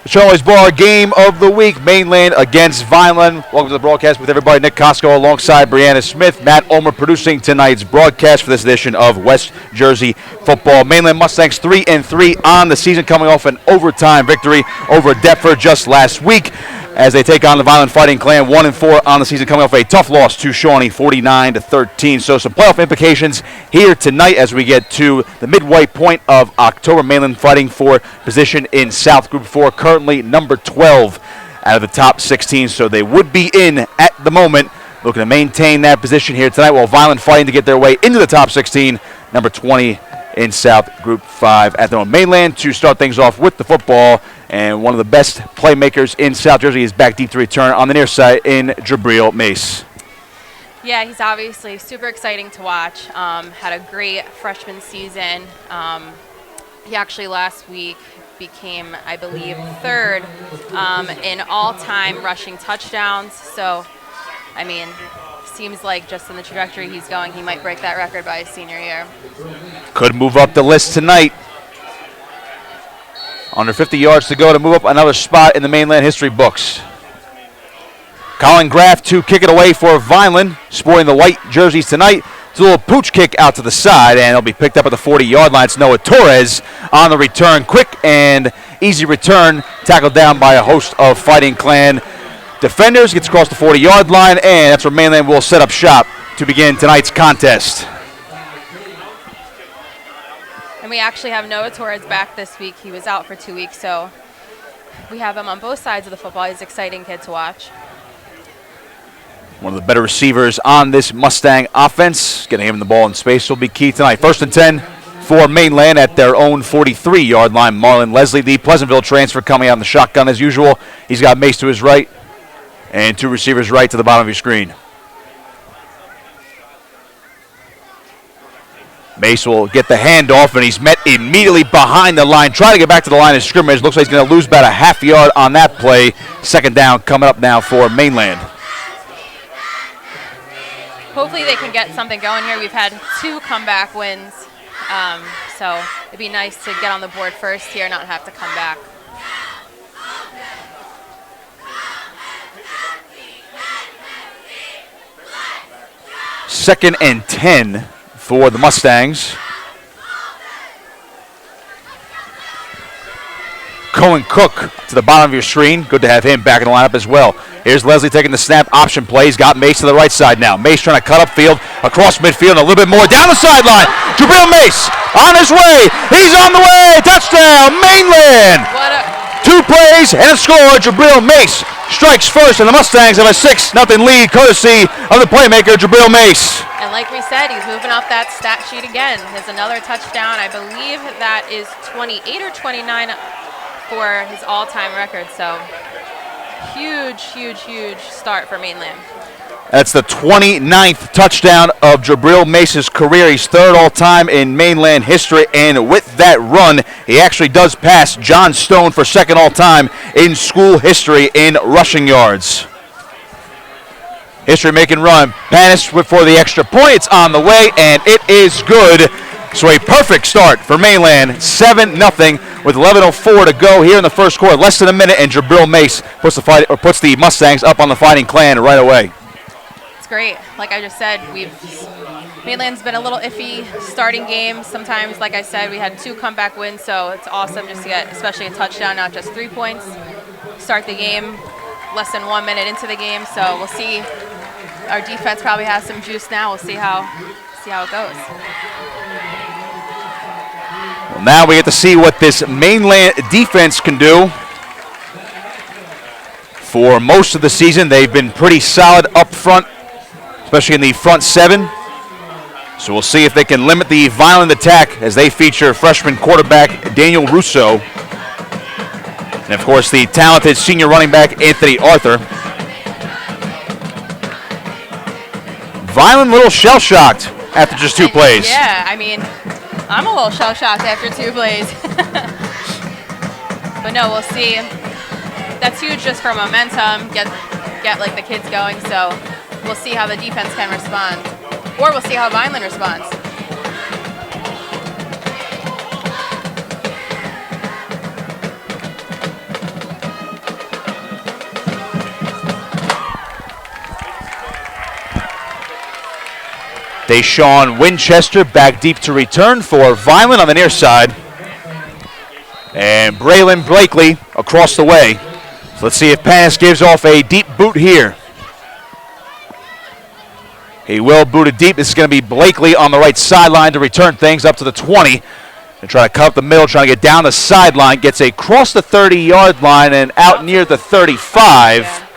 The Charlie's Bar game of the week, Mainland against Vineland. Welcome to the broadcast with everybody. Nick Costco alongside Brianna Smith. Matt Ulmer producing tonight's broadcast for this edition of West Jersey Football. Mainland Mustangs 3-3 on the season, coming off an overtime victory over Deptford just last week as they take on the Vineland Fighting Clan. 1-4 on the season, coming off a tough loss to Shawnee, 49-13. So some playoff implications here tonight as we get to the midway point of October. Mainland fighting for position in South Group 4, currently number 12 out of the top 16. So they would be in at the moment, looking to maintain that position here tonight, while Vineland fighting to get their way into the top 16, number 20 in South Group 5 at the moment. Mainland to start things off with the football. And one of the best playmakers in South Jersey is back deep to return on the near side in Gabriel Mace. Yeah, he's obviously super exciting to watch. Had a great freshman season. He actually last week became, I believe, third in all-time rushing touchdowns. So, I mean, seems like just in the trajectory he's going, he might break that record by his senior year. Could move up the list tonight. Under 50 yards to go to move up another spot in the Mainland history books. Colin Graff to kick it away for Vineland, sporting the white jerseys tonight. It's a little pooch kick out to the side, and it'll be picked up at the 40-yard line. It's Noah Torres on the return. Quick and easy return, tackled down by a host of Fighting Clan defenders. Gets across the 40-yard line, and that's where Mainland will set up shop to begin tonight's contest. And we actually have Noah Torres back this week. He was out for 2 weeks, so we have him on both sides of the football. He's an exciting kid to watch. One of the better receivers on this Mustang offense. Getting him the ball in space will be key tonight. 1st and 10 for Mainland at their own 43-yard line. Marlon Leslie, the Pleasantville transfer, coming out in the shotgun as usual. He's got Mace to his right and two receivers right to the bottom of your screen. Mace will get the handoff, and he's met immediately behind the line. Trying to get back to the line of scrimmage. Looks like he's going to lose about a half yard on that play. 2nd down coming up now for Mainland. Hopefully they can get something going here. We've had 2 comeback wins, so it'd be nice to get on the board first here, not have to come back. Second and 10 for the Mustangs. Cohen Cook to the bottom of your screen. Good to have him back in the lineup as well. Here's Leslie taking the snap option play. He's got Mace to the right side now. Mace trying to cut upfield, across midfield, and a little bit more down the sideline. Gabriel Mace on his way. He's on the way. Touchdown, Mainland. 2 plays and a score. Gabriel Mace strikes first, and the Mustangs have a 6-0 lead, courtesy of the playmaker, Gabriel Mace. And like we said, he's moving up that stat sheet again. There's another touchdown. I believe that is 28 or 29 for his all-time record. So huge, huge, huge start for Mainland. That's the 29th touchdown of Gabriel Mace's career. He's 3rd all-time in Mainland history, and with that run, he actually does pass John Stone for 2nd all-time in school history in rushing yards. History-making run. Panis for the extra point. It's on the way, and it is good. So a perfect start for Mainland. 7-0 with 11:04 to go here in the first quarter. Less than a minute, and Gabriel Mace puts the Mustangs up on the Fighting Clan right away. It's great. Like I just said, Mainland's been a little iffy starting games. Sometimes, like I said, we had 2 comeback wins, so it's awesome just to get, especially a touchdown, not just 3 points. Start the game less than 1 minute into the game, so we'll see. Our defense probably has some juice now. We'll see how it goes. Well, now we get to see what this Mainland defense can do. For most of the season, they've been pretty solid up front, especially in the front 7. So we'll see if they can limit the violent attack as they feature freshman quarterback Daniel Russo. And, of course, the talented senior running back Anthony Arthur. Violent, little shell-shocked after just 2 plays. Yeah, I mean, I'm a little shell-shocked after 2 plays. But no, we'll see. That's huge just for momentum, get like the kids going. So we'll see how the defense can respond, or we'll see how Vineland responds. Deshaun Winchester back deep to return for Vineland on the near side. And Braylon Blakely across the way. So let's see if Panis gives off a deep boot here. He will boot it deep. This is going to be Blakely on the right sideline to return things up to the 20. And try to cut up the middle, trying to get down the sideline. Gets across the 30-yard line and out near the 35. Yeah.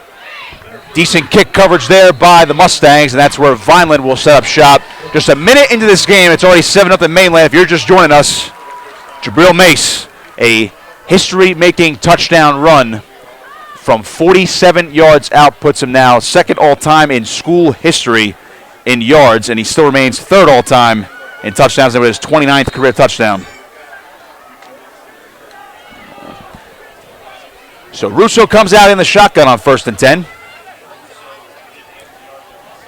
Decent kick coverage there by the Mustangs, and that's where Vineland will set up shop. Just a minute into this game, it's already 7-0 Mainland. If you're just joining us, Gabriel Mace, a history-making touchdown run from 47 yards out, puts him now second all-time in school history in yards, and he still remains third all-time in touchdowns with his 29th career touchdown. So Russo comes out in the shotgun on 1st and 10.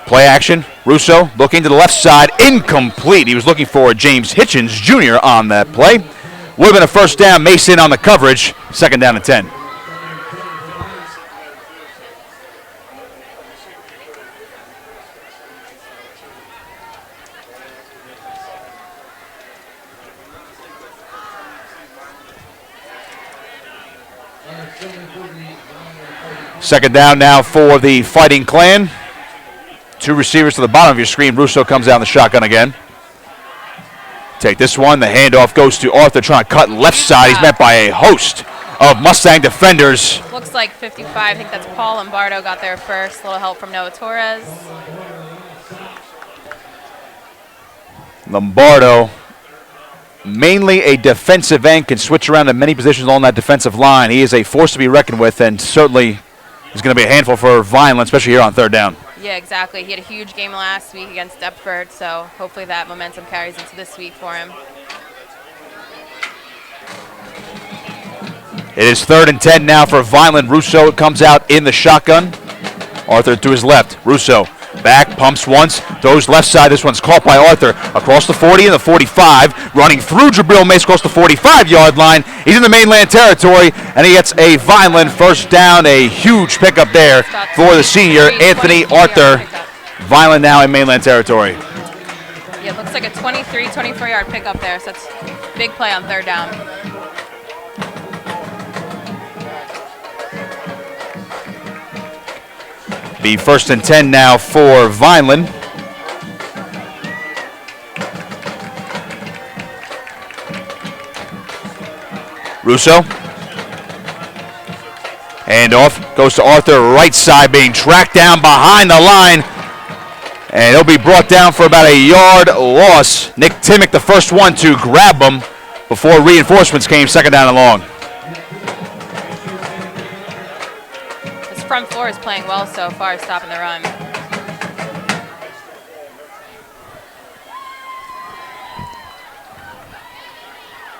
Play action. Russo looking to the left side. Incomplete. He was looking for James Hitchens Jr. on that play. Would have been a first down. Mason on the coverage. 2nd down and 10. Second down now for the Fighting Clan. 2 receivers to the bottom of your screen. Russo comes down the shotgun again. Take this one. The handoff goes to Arthur trying to cut left side. He's met by a host of Mustang defenders. Looks like 55. I think that's Paul Lombardo got there first. A little help from Noah Torres. Lombardo, mainly a defensive end, can switch around to many positions along that defensive line. He is a force to be reckoned with, and certainly is going to be a handful for Vineland, especially here on 3rd down. Yeah, exactly. He had a huge game last week against Deptford, so hopefully that momentum carries into this week for him. It is 3rd and 10 now for Vineland. Russo comes out in the shotgun. Arthur to his left. Russo back, pumps once, throws left side. This one's caught by Arthur across the 40 and the 45, running through Gabriel Mace across the 45-yard line. He's in the Mainland territory, and he gets a Vineland first down. A huge pickup there for the senior, Anthony Arthur. Vineland now in Mainland territory. Yeah, it looks like a 23, 24-yard pickup there, so it's a big play on 3rd down. Be 1st and 10 now for Vineland. Russo. Handoff goes to Arthur, right side, being tracked down behind the line. And he'll be brought down for about a yard loss. Nick Timmick, the first one to grab him before reinforcements came, 2nd down and long. Front four is playing well so far, stopping the run.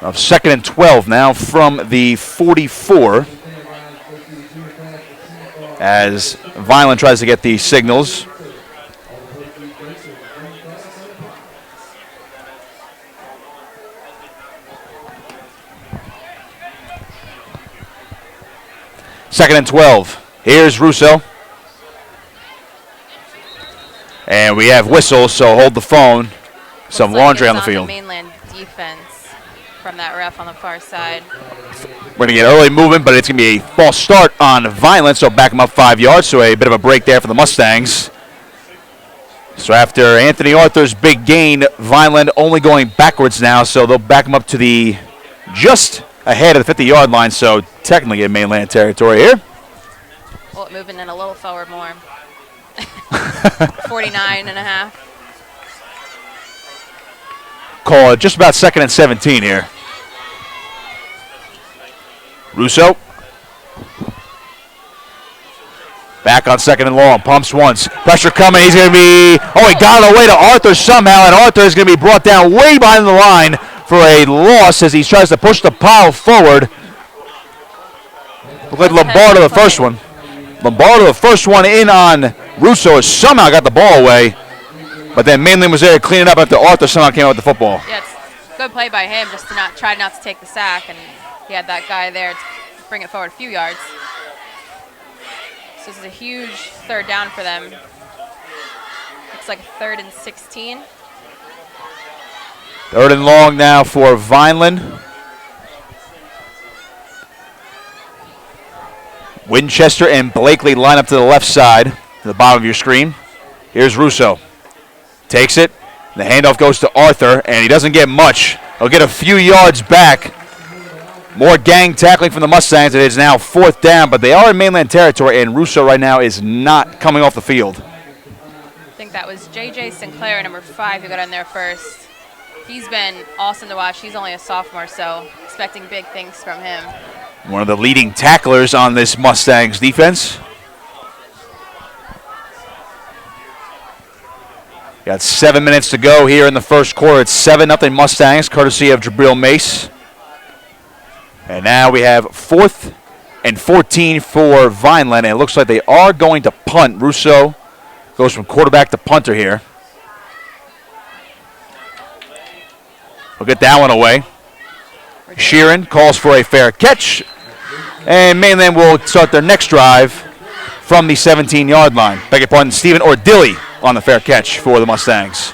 Of 2nd and 12 now from the 44 as Vineland tries to get the signals. Second and 12. Here's Russo. And we have whistles, so hold the phone. Some laundry on the field. Mainland defense from that ref on the far side. We're going to get early movement, but it's going to be a false start on Vineland, so back them up 5 yards. So a bit of a break there for the Mustangs. So after Anthony Arthur's big gain, Vineland only going backwards now, so they'll back them up to the just ahead of the 50-yard line, so technically in Mainland territory here. Well, moving in a little forward more. 49 and a half. Call it just about 2nd and 17 here. Russo. Back on 2nd and long. Pumps once. Pressure coming. He's going to be... Oh, he got it away to Arthur somehow, and Arthur is going to be brought down way behind the line for a loss as he tries to push the pile forward. Looked like Lombardo the first one. Lombardo, the first one in on Russo, has somehow got the ball away. But then Mainland was there to clean it up after Arthur somehow came out with the football. Yeah, it's good play by him just to try not to take the sack, and he had that guy there to bring it forward a few yards. So this is a huge 3rd down for them. Looks like 3rd and 16. Third and long now for Vineland. Winchester and Blakely line up to the left side, to the bottom of your screen. Here's Russo. Takes it. The handoff goes to Arthur, and he doesn't get much. He'll get a few yards back. More gang tackling from the Mustangs. It is now fourth down, but they are in mainland territory, and Russo right now is not coming off the field. I think that was J.J. Sinclair, number 5, who got in there first. He's been awesome to watch. He's only a sophomore, so expecting big things from him. One of the leading tacklers on this Mustangs defense. Got 7 minutes to go here in the first quarter. It's 7-0 Mustangs, courtesy of Gabriel Mace. And now we have 4th and 14 for Vineland, and it looks like they are going to punt. Russo goes from quarterback to punter here. We'll get that one away. Sheeran calls for a fair catch, and Mainland will start their next drive from the 17-yard line. Beg your pardon, Stephen Ordilly on the fair catch for the Mustangs.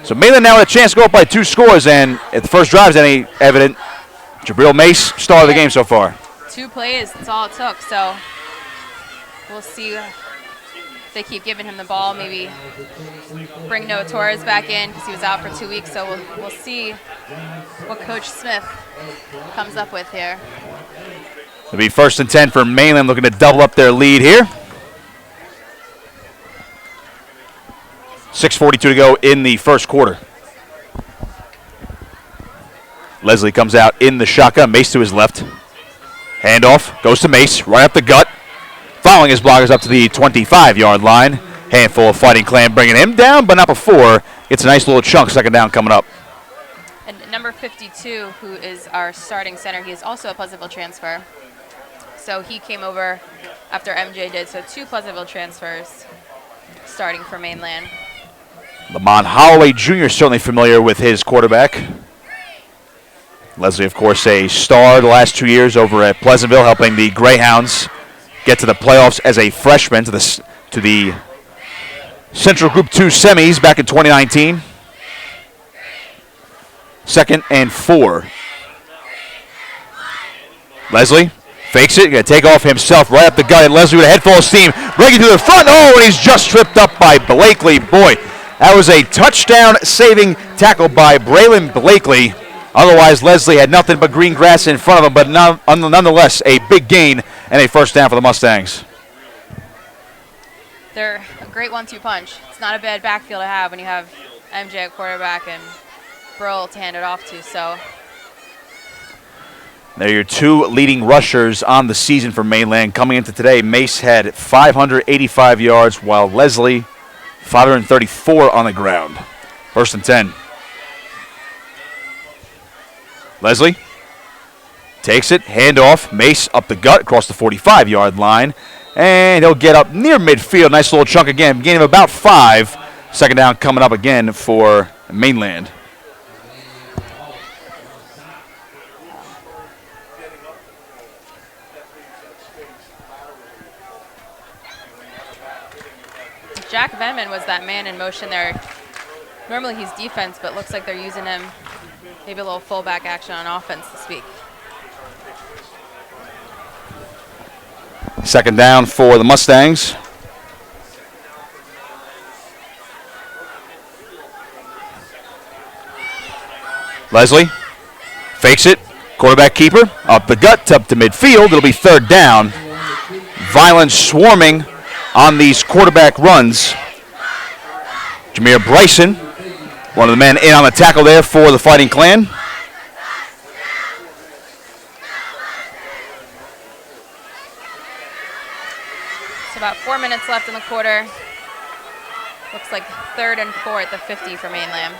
So Mainland now with a chance to go up by 2 scores, and if the first drive is any evident, Gabriel Mace star of the game so far. 2 plays, that's all it took, so we'll see if they keep giving him the ball, maybe bring Noah Torres back in because he was out for 2 weeks, so we'll see what Coach Smith comes up with here. It'll be 1st and 10 for Mainland, looking to double up their lead here. 6:42 to go in the first quarter. Leslie comes out in the shotgun. Mace to his left. Handoff goes to Mace, right up the gut. Following his blockers up to the 25-yard line. Handful of Fighting Clan bringing him down, but not before. It's a nice little chunk, second down coming up. And number 52, who is our starting center, he is also a Pleasantville transfer. So he came over after MJ did, so 2 Pleasantville transfers starting for Mainland. Lamont Holloway Jr. certainly familiar with his quarterback. Leslie, of course, a star the last 2 years over at Pleasantville, helping the Greyhounds get to the playoffs as a freshman to the Central Group 2 semis back in 2019. 2nd and 4. Leslie fakes it, going to take off himself right up the gut, and Leslie with a head full of steam, breaking through the front. Oh, and he's just tripped up by Blakely. Boy, that was a touchdown-saving tackle by Braylon Blakely. Otherwise, Leslie had nothing but green grass in front of him, but nonetheless, a big gain and a first down for the Mustangs. They're a great 1-2 punch. It's not a bad backfield to have when you have MJ at quarterback and Burl to hand it off to. So they're your 2 leading rushers on the season for Mainland. Coming into today, Mace had 585 yards, while Leslie 534 on the ground. 1st and 10. Leslie takes it, handoff, Mace up the gut across the 45-yard line, and he'll get up near midfield. Nice little chunk again, gain of about 5. Second down coming up again for Mainland. Jack Venman was that man in motion there. Normally he's defense, but looks like they're using him maybe a little fullback action on offense this week. Second down for the Mustangs. Leslie fakes it. Quarterback keeper up the gut, up to midfield. It'll be 3rd down. Violence swarming on these quarterback runs. Jameer Bryson, one of the men in on the tackle there for the Fighting Clan. So about 4 minutes left in the quarter. Looks like 3rd and 4 at the 50 for Mainland.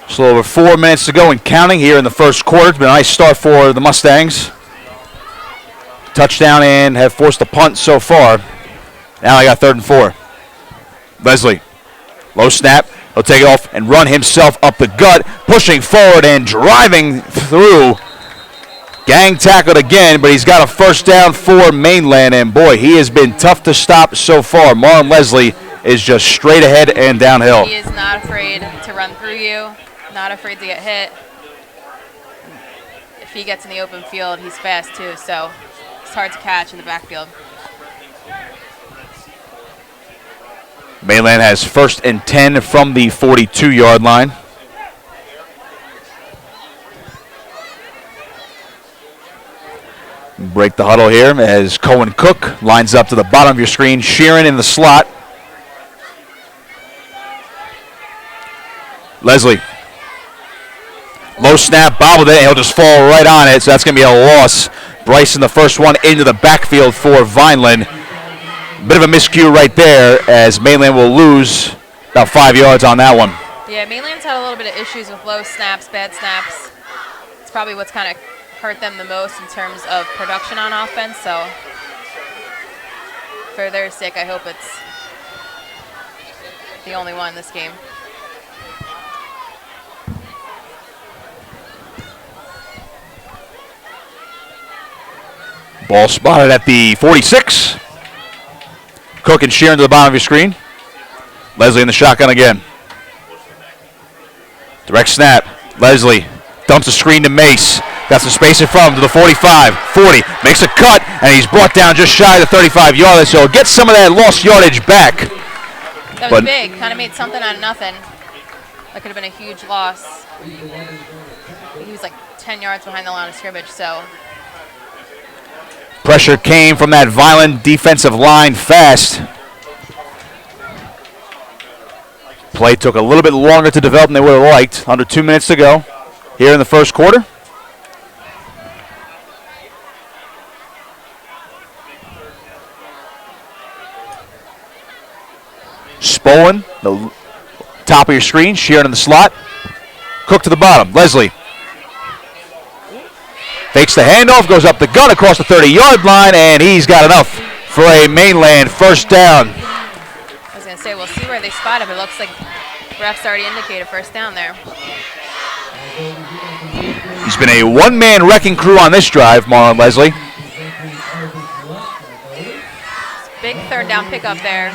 Just a little over 4 minutes to go and counting here in the first quarter. It's been a nice start for the Mustangs. Touchdown and have forced a punt so far. Now I got 3rd and 4. Leslie, low snap. He'll take it off and run himself up the gut, pushing forward and driving through Gang tackled again, but he's got a first down for Mainland, and boy, he has been tough to stop so far. Marlon Leslie is just straight ahead and downhill. He is not afraid to run through you, not afraid to get hit. If he gets in the open field, he's fast too, so it's hard to catch in the backfield. Mainland has 1st and 10 from the 42-yard line. Break the huddle here as Cohen Cook lines up to the bottom of your screen. Sheeran in the slot. Leslie. Low snap, bobbled it, and he'll just fall right on it, so that's going to be a loss. Bryson, the first one into the backfield for Vineland. Bit of a miscue right there as Mainland will lose about 5 yards on that one. Yeah, Mainland's had a little bit of issues with low snaps, bad snaps. It's probably what's kind of hurt them the most in terms of production on offense, so for their sake, I hope it's the only one in this game. Ball spotted at the 46. Cook and Sheeran to the bottom of your screen. Leslie in the shotgun again. Direct snap. Leslie dumps a screen to Mace. Got some space in front of him to the 45, 40. Makes a cut, and he's brought down just shy of the 35-yard, so gets some of that lost yardage back. That was big. Kind of made something out of nothing. That could have been a huge loss. He was like 10 yards behind the line of scrimmage, so. Pressure came from that Vineland defensive line fast. Play took a little bit longer to develop than they would have liked. Under 2 minutes to go here in the first quarter. Spolin, the top of your screen, Sheeran in the slot. Cook to the bottom. Leslie fakes the handoff, goes up the gun across the 30-yard line, and he's got enough for a Mainland first down. I was going to say, we'll see where they spot him. It looks like refs already indicated first down there. He's been a one-man wrecking crew on this drive, Marlon Leslie. Big third down pickup there.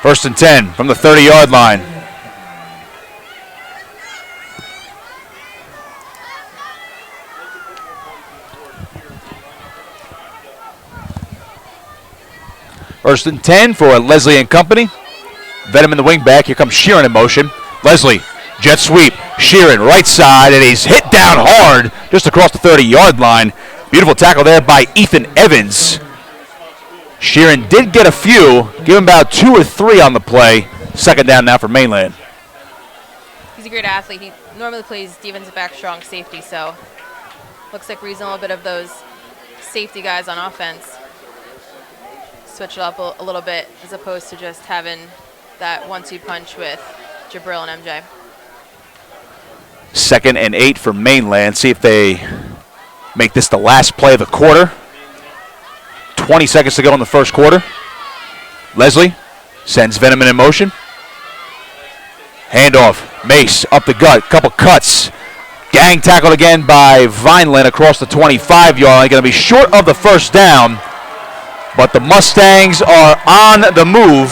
First and 10 from the 30-yard line. First and 10 for Leslie and company. Venom in the wing back. Here comes Sheeran in motion. Leslie, jet sweep. Sheeran right side, and he's hit down hard just across the 30-yard line. Beautiful tackle there by Ethan Evans. Sheeran did get a few. Give him about 2 or 3 on the play. Second down now for Mainland. He's a great athlete. He normally plays defensive back, strong safety, so looks like we're using a little bit of those safety guys on offense. Switch it up a little bit as opposed to just having that 1-2 punch with Jabril and MJ. Second and 8 for Mainland. See if they make this the last play of the quarter. 20 seconds to go in the first quarter. Leslie sends Venom in motion. Handoff. Mace up the gut. Couple cuts. Gang tackled again by Vineland across the 25-yard line. Going to be short of the first down. But the Mustangs are on the move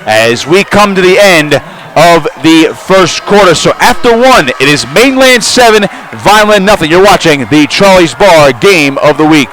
as we come to the end of the first quarter. So after one, it is Mainland 7, Vineland nothing. You're watching the Charlie's Bar Game of the Week.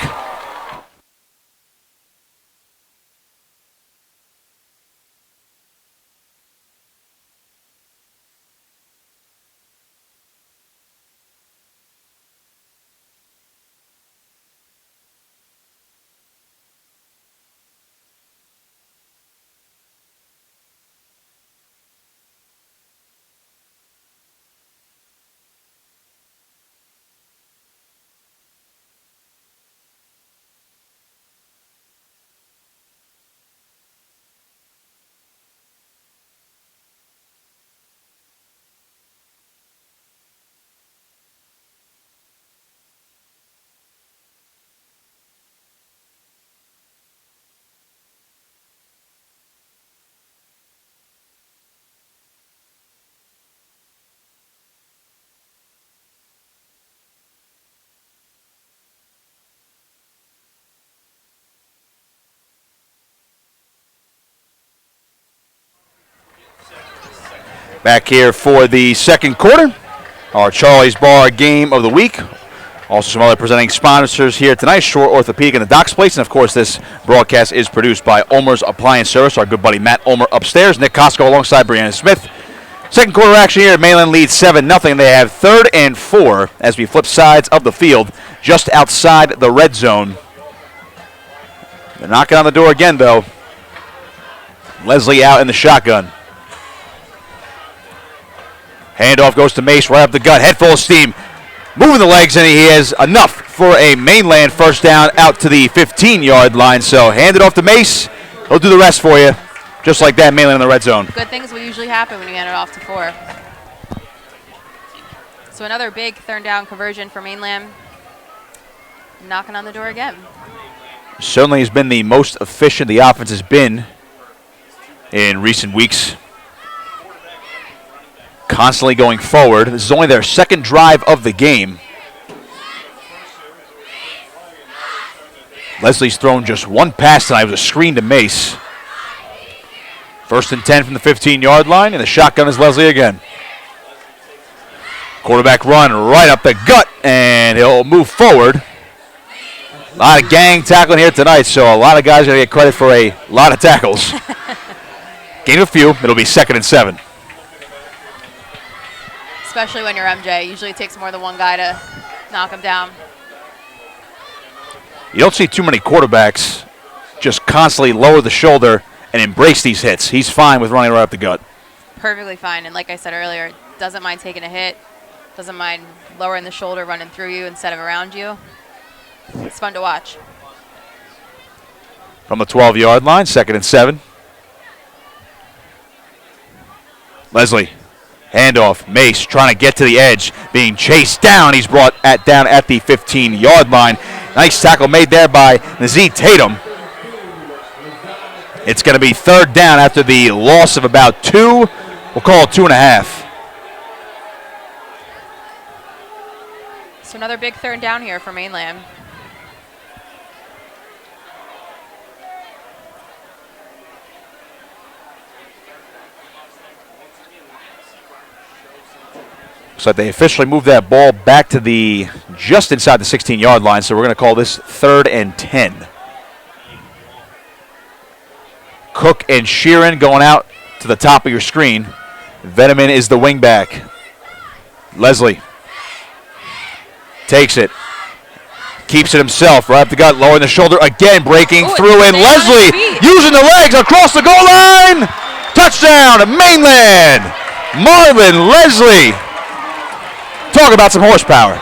Back here for the second quarter, our Charlie's Bar game of the week. Also some other presenting sponsors here tonight, Shore Orthopedic and the Docks Place. And, of course, this broadcast is produced by Ulmer's Appliance Service, our good buddy Matt Ulmer upstairs. Nick Costco alongside Brianna Smith. Second quarter action here. Mainland leads 7-0. They have 3rd and 4 as we flip sides of the field just outside the red zone. They're knocking on the door again, though. Leslie out in the shotgun. Handoff goes to Mace right up the gut. Head full of steam. Moving the legs, and he has enough for a Mainland first down out to the 15-yard line. So hand it off to Mace. He'll do the rest for you. Just like that, Mainland in the red zone. Good things will usually happen when you hand it off to 4. So another big third down conversion for Mainland. Knocking on the door again. Certainly has been the most efficient the offense has been in recent weeks. Constantly going forward. This is only their second drive of the game. Leslie's thrown just one pass tonight. It was a screen to Mace. 1st and 10 from the 15-yard line, and the shotgun is Leslie again. Quarterback run right up the gut, and he'll move forward. A lot of gang tackling here tonight, so a lot of guys are going to get credit for a lot of tackles. Gain of a few. It'll be 2nd and 7. Especially when you're MJ. Usually it takes more than one guy to knock him down. You don't see too many quarterbacks just constantly lower the shoulder and embrace these hits. He's fine with running right up the gut. Perfectly fine. And like I said earlier, doesn't mind taking a hit. Doesn't mind lowering the shoulder, running through you instead of around you. It's fun to watch. From the 12-yard line, 2nd and 7. Leslie. Handoff. Mace trying to get to the edge. Being chased down. He's brought down at the 15-yard line. Nice tackle made there by Nazee Tatum. It's going to be 3rd down after the loss of about 2. We'll call it 2.5. So another big third down here for Mainland. Looks like they officially moved that ball back to the just inside the 16-yard line, so we're going to call this 3rd and 10. Cook and Sheeran going out to the top of your screen. Veneman is the wingback. Leslie takes it. Keeps it himself. Right up the gut, lowering the shoulder. Again, breaking through. And Leslie using the legs across the goal line. Touchdown, Mainland. Marvin Leslie. Talk about some horsepower.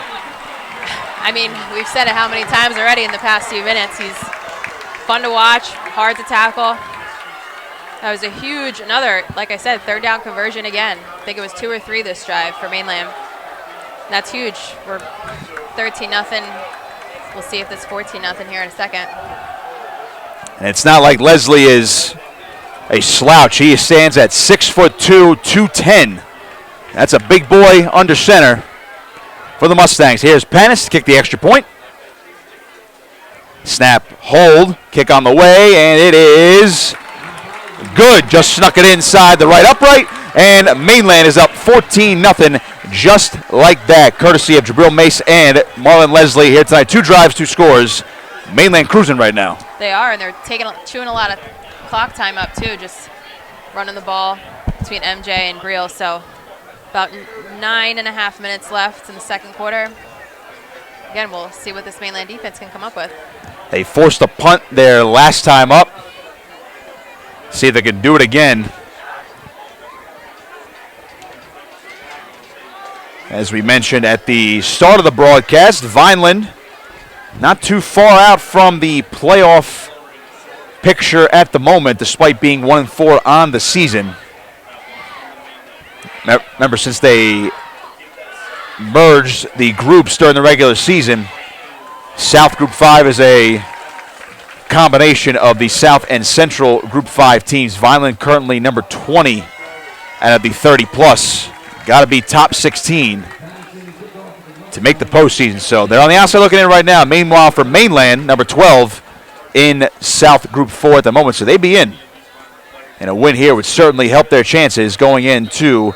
I mean, we've said it how many times already in the past few minutes. He's fun to watch, hard to tackle. That was a huge, another, like I said, third down conversion again. I think it was 2 or 3 this drive for Mainland. That's huge. We're 13-0. We'll see if it's 14-0 here in a second. And it's not like Leslie is a slouch. He stands at 6'2", 210. That's a big boy under center for the Mustangs. Here's Panis to kick the extra point. Snap, hold, kick on the way, and it is good. Just snuck it inside the right upright, and Mainland is up 14-0 just like that, courtesy of Gabriel Mace and Marlon Leslie here tonight. 2 drives, 2 scores. Mainland cruising right now. They are, and they're chewing a lot of clock time up too, just running the ball between MJ and Briel. So about 9.5 minutes left in the second quarter. Again, we'll see what this Mainland defense can come up with. They forced a punt their last time up. See if they can do it again. As we mentioned at the start of the broadcast, Vineland not too far out from the playoff picture at the moment, despite being 1-4 on the season. Remember, since they merged the groups during the regular season, South Group 5 is a combination of the South and Central Group 5 teams. Vineland currently number 20 out of the 30-plus. Got to be top 16 to make the postseason. So they're on the outside looking in right now. Meanwhile, for Mainland, number 12 in South Group 4 at the moment. So they'd be in. And a win here would certainly help their chances going into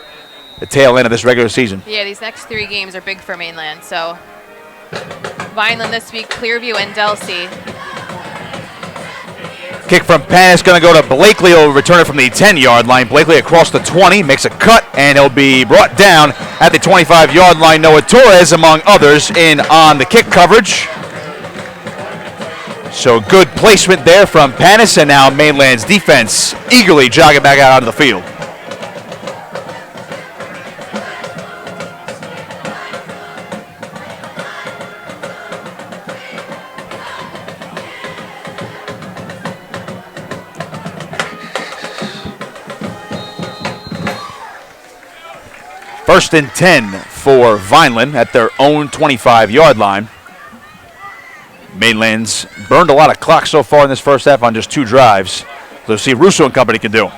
the tail end of this regular season. Yeah, these next 3 games are big for Mainland. So Vineland this week, Clearview and Delsey. Kick from Panis going to go to Blakely. He'll return it from the 10-yard line. Blakely across the 20, makes a cut, and he'll be brought down at the 25-yard line. Noah Torres, among others, in on the kick coverage. So good placement there from Panis, and now Mainland's defense eagerly jogging back out onto the field. First and 10 for Vineland at their own 25-yard line. Mainland's burned a lot of clock so far in this first half on just 2 drives. Let's see if Russo and company can do.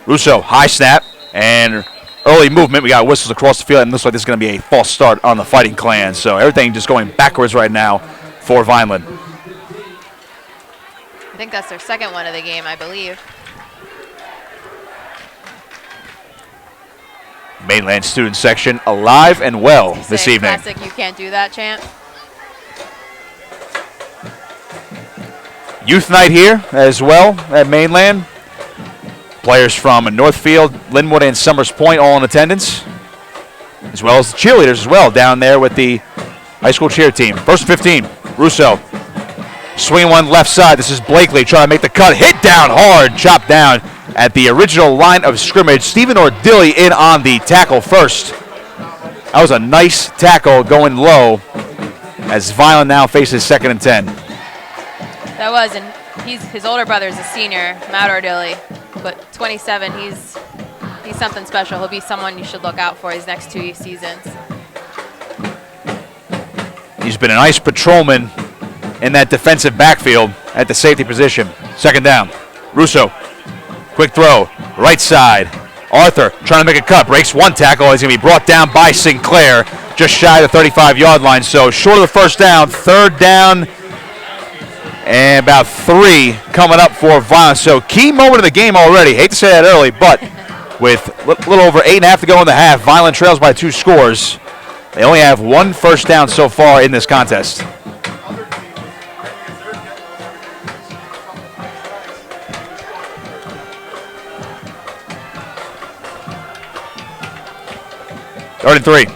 Russo, high snap and early movement. We got whistles across the field, and it looks like this is going to be a false start on the Fighting Clan. So everything just going backwards right now for Vineland. I think that's their second one of the game, I believe. Mainland student section alive and well this evening. Classic, you can't do that chant. Youth night here as well at Mainland. Players from Northfield, Linwood, and Summers Point all in attendance, as well as the cheerleaders as well down there with the high school cheer team. First 15, Russo. Swing one left side. This is Blakely trying to make the cut. Hit down hard, chopped down at the original line of scrimmage. Stephen Ordilli in on the tackle first. That was a nice tackle going low as Vineland now faces 2nd and 10. That was, and his older brother is a senior, Matt Ordilli, but 27, he's something special. He'll be someone you should look out for his next 2 seasons. He's been a nice patrolman in that defensive backfield at the safety position. 2nd down. Russo, quick throw, right side. Arthur trying to make a cut, breaks one tackle. He's going to be brought down by Sinclair, just shy of the 35-yard line. So short of the first down, 3rd down, and about 3 coming up for Vineland. So key moment of the game already. Hate to say that early, but with a little over 8.5 to go in the half, Vineland trails by 2 scores. They only have 1 first down so far in this contest. Third and 3.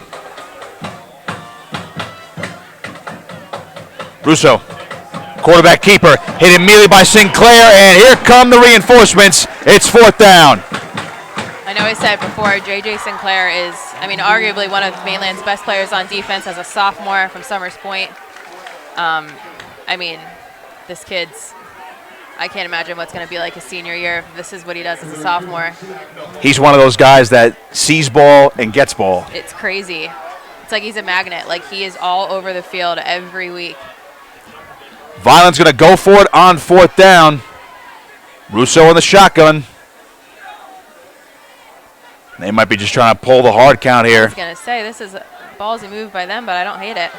Russo, quarterback keeper, hit immediately by Sinclair, and here come the reinforcements. It's 4th down. I know I said before, J.J. Sinclair is, arguably one of Mainland's best players on defense as a sophomore from Summers Point. This kid's, I can't imagine what's going to be like his senior year if this is what he does as a sophomore. He's one of those guys that sees ball and gets ball. It's crazy. It's like he's a magnet. Like, he is all over the field every week. Vineland's going to go for it on 4th down. Russo in the shotgun. They might be just trying to pull the hard count here. I was going to say, this is a ballsy move by them, but I don't hate it.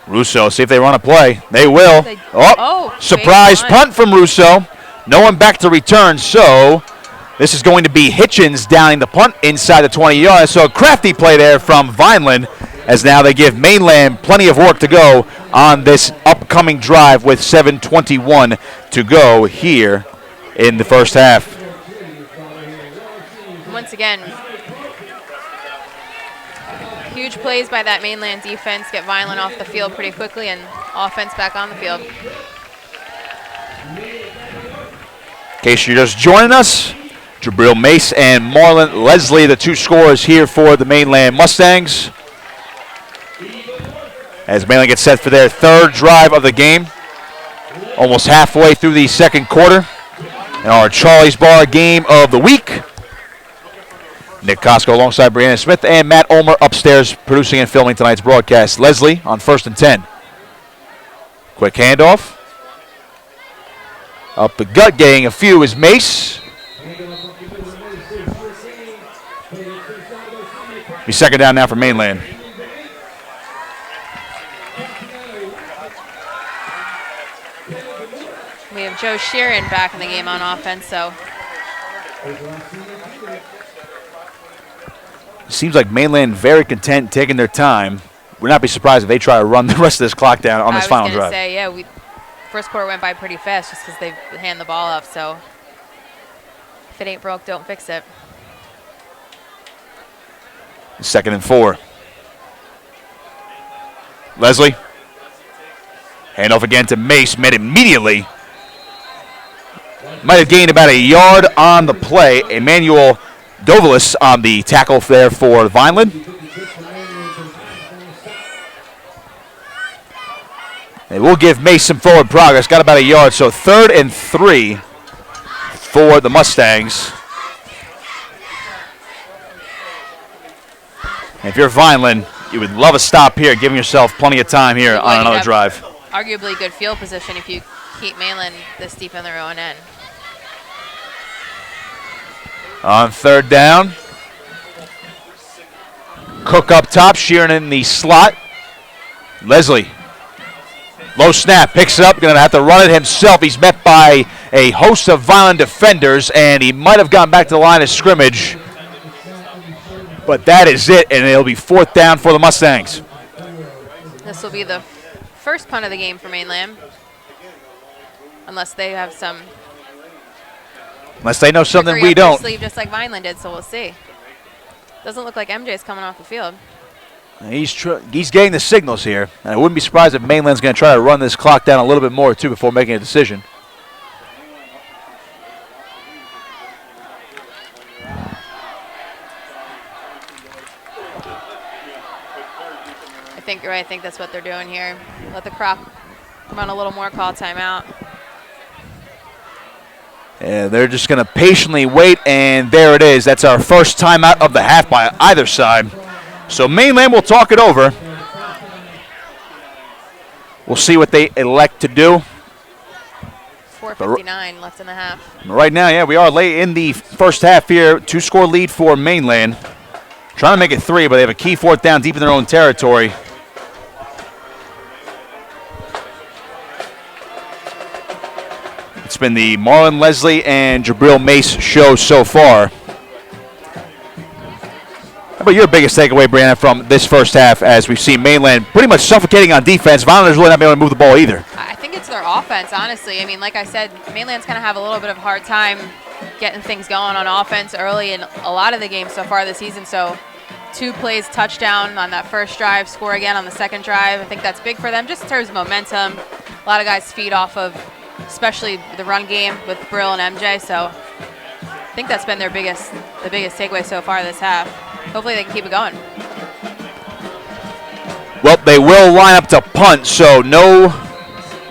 Russo, see if they run a play. They will. Surprise punt from Russo. No one back to return, so this is going to be Hitchens downing the punt inside the 20 yards. So a crafty play there from Vineland, as now they give Mainland plenty of work to go on this upcoming drive with 7:21 to go here in the first half. Once again, huge plays by that Mainland defense, get Vineland off the field pretty quickly and offense back on the field. In case you're just joining us, Gabriel Mace and Marlon Leslie, the 2 scorers here for the Mainland Mustangs. As Mainland gets set for their 3rd drive of the game, almost halfway through the 2nd quarter. In our Charlie's Bar game of the week. Nick Costco alongside Brianna Smith and Matt Ulmer upstairs producing and filming tonight's broadcast. Leslie on 1st and 10. Quick handoff. Up the gut, getting a few is Mace. Be 2nd down now for Mainland. We have Joe Sheeran back in the game on offense, so Seems like Mainland very content taking their time. Would not be surprised if they try to run the rest of this clock down on this final drive. I was going to say, yeah, first quarter went by pretty fast just because they hand the ball off. So if it ain't broke, don't fix it. 2nd and 4. Leslie. Handoff again to Mace. Met immediately. Might have gained about a yard on the play. Emmanuel Dovalis on the tackle there for Vineland. They will give Mace some forward progress. Got about a yard, so 3rd and 3 for the Mustangs. And if you're Vineland, you would love a stop here, giving yourself plenty of time here on another drive. Arguably good field position if you keep Mainland this deep in their own end. On 3rd down. Cook up top, Sheeran in the slot. Leslie. Low snap, picks it up, going to have to run it himself. He's met by a host of Vineland defenders, and he might have gotten back to the line of scrimmage. But that is it, and it'll be 4th down for the Mustangs. This will be the first punt of the game for Mainland, unless they have some. Unless they know something we don't. Sleeve just like Vineland did, so we'll see. Doesn't look like MJ's coming off the field. He's getting the signals here, and I wouldn't be surprised if Mainland's going to try to run this clock down a little bit more too before making a decision. I think you're right. I think that's what they're doing here. Let the clock run a little more, call timeout. And they're just going to patiently wait, and there it is. That's our first timeout of the half by either side. So Mainland will talk it over. We'll see what they elect to do. 4:59 left in the half. Right now, yeah, we are late in the first half here. 2-score lead for Mainland. Trying to make it 3, but they have a key 4th down deep in their own territory. It's been the Marlon Leslie and Gabriel Mace show so far. How about your biggest takeaway, Brianna, from this first half as we've seen Mainland pretty much suffocating on defense? Vineland's really not being able to move the ball either. I think it's their offense, honestly. I mean, like I said, Mainland's going to have a little bit of a hard time getting things going on offense early in a lot of the games so far this season. So 2 plays, touchdown on that first drive, score again on the second drive. I think that's big for them just in terms of momentum. A lot of guys feed off of especially the run game with Brill and MJ. So I think that's been the biggest takeaway so far this half. Hopefully they can keep it going. Well, they will line up to punt, so no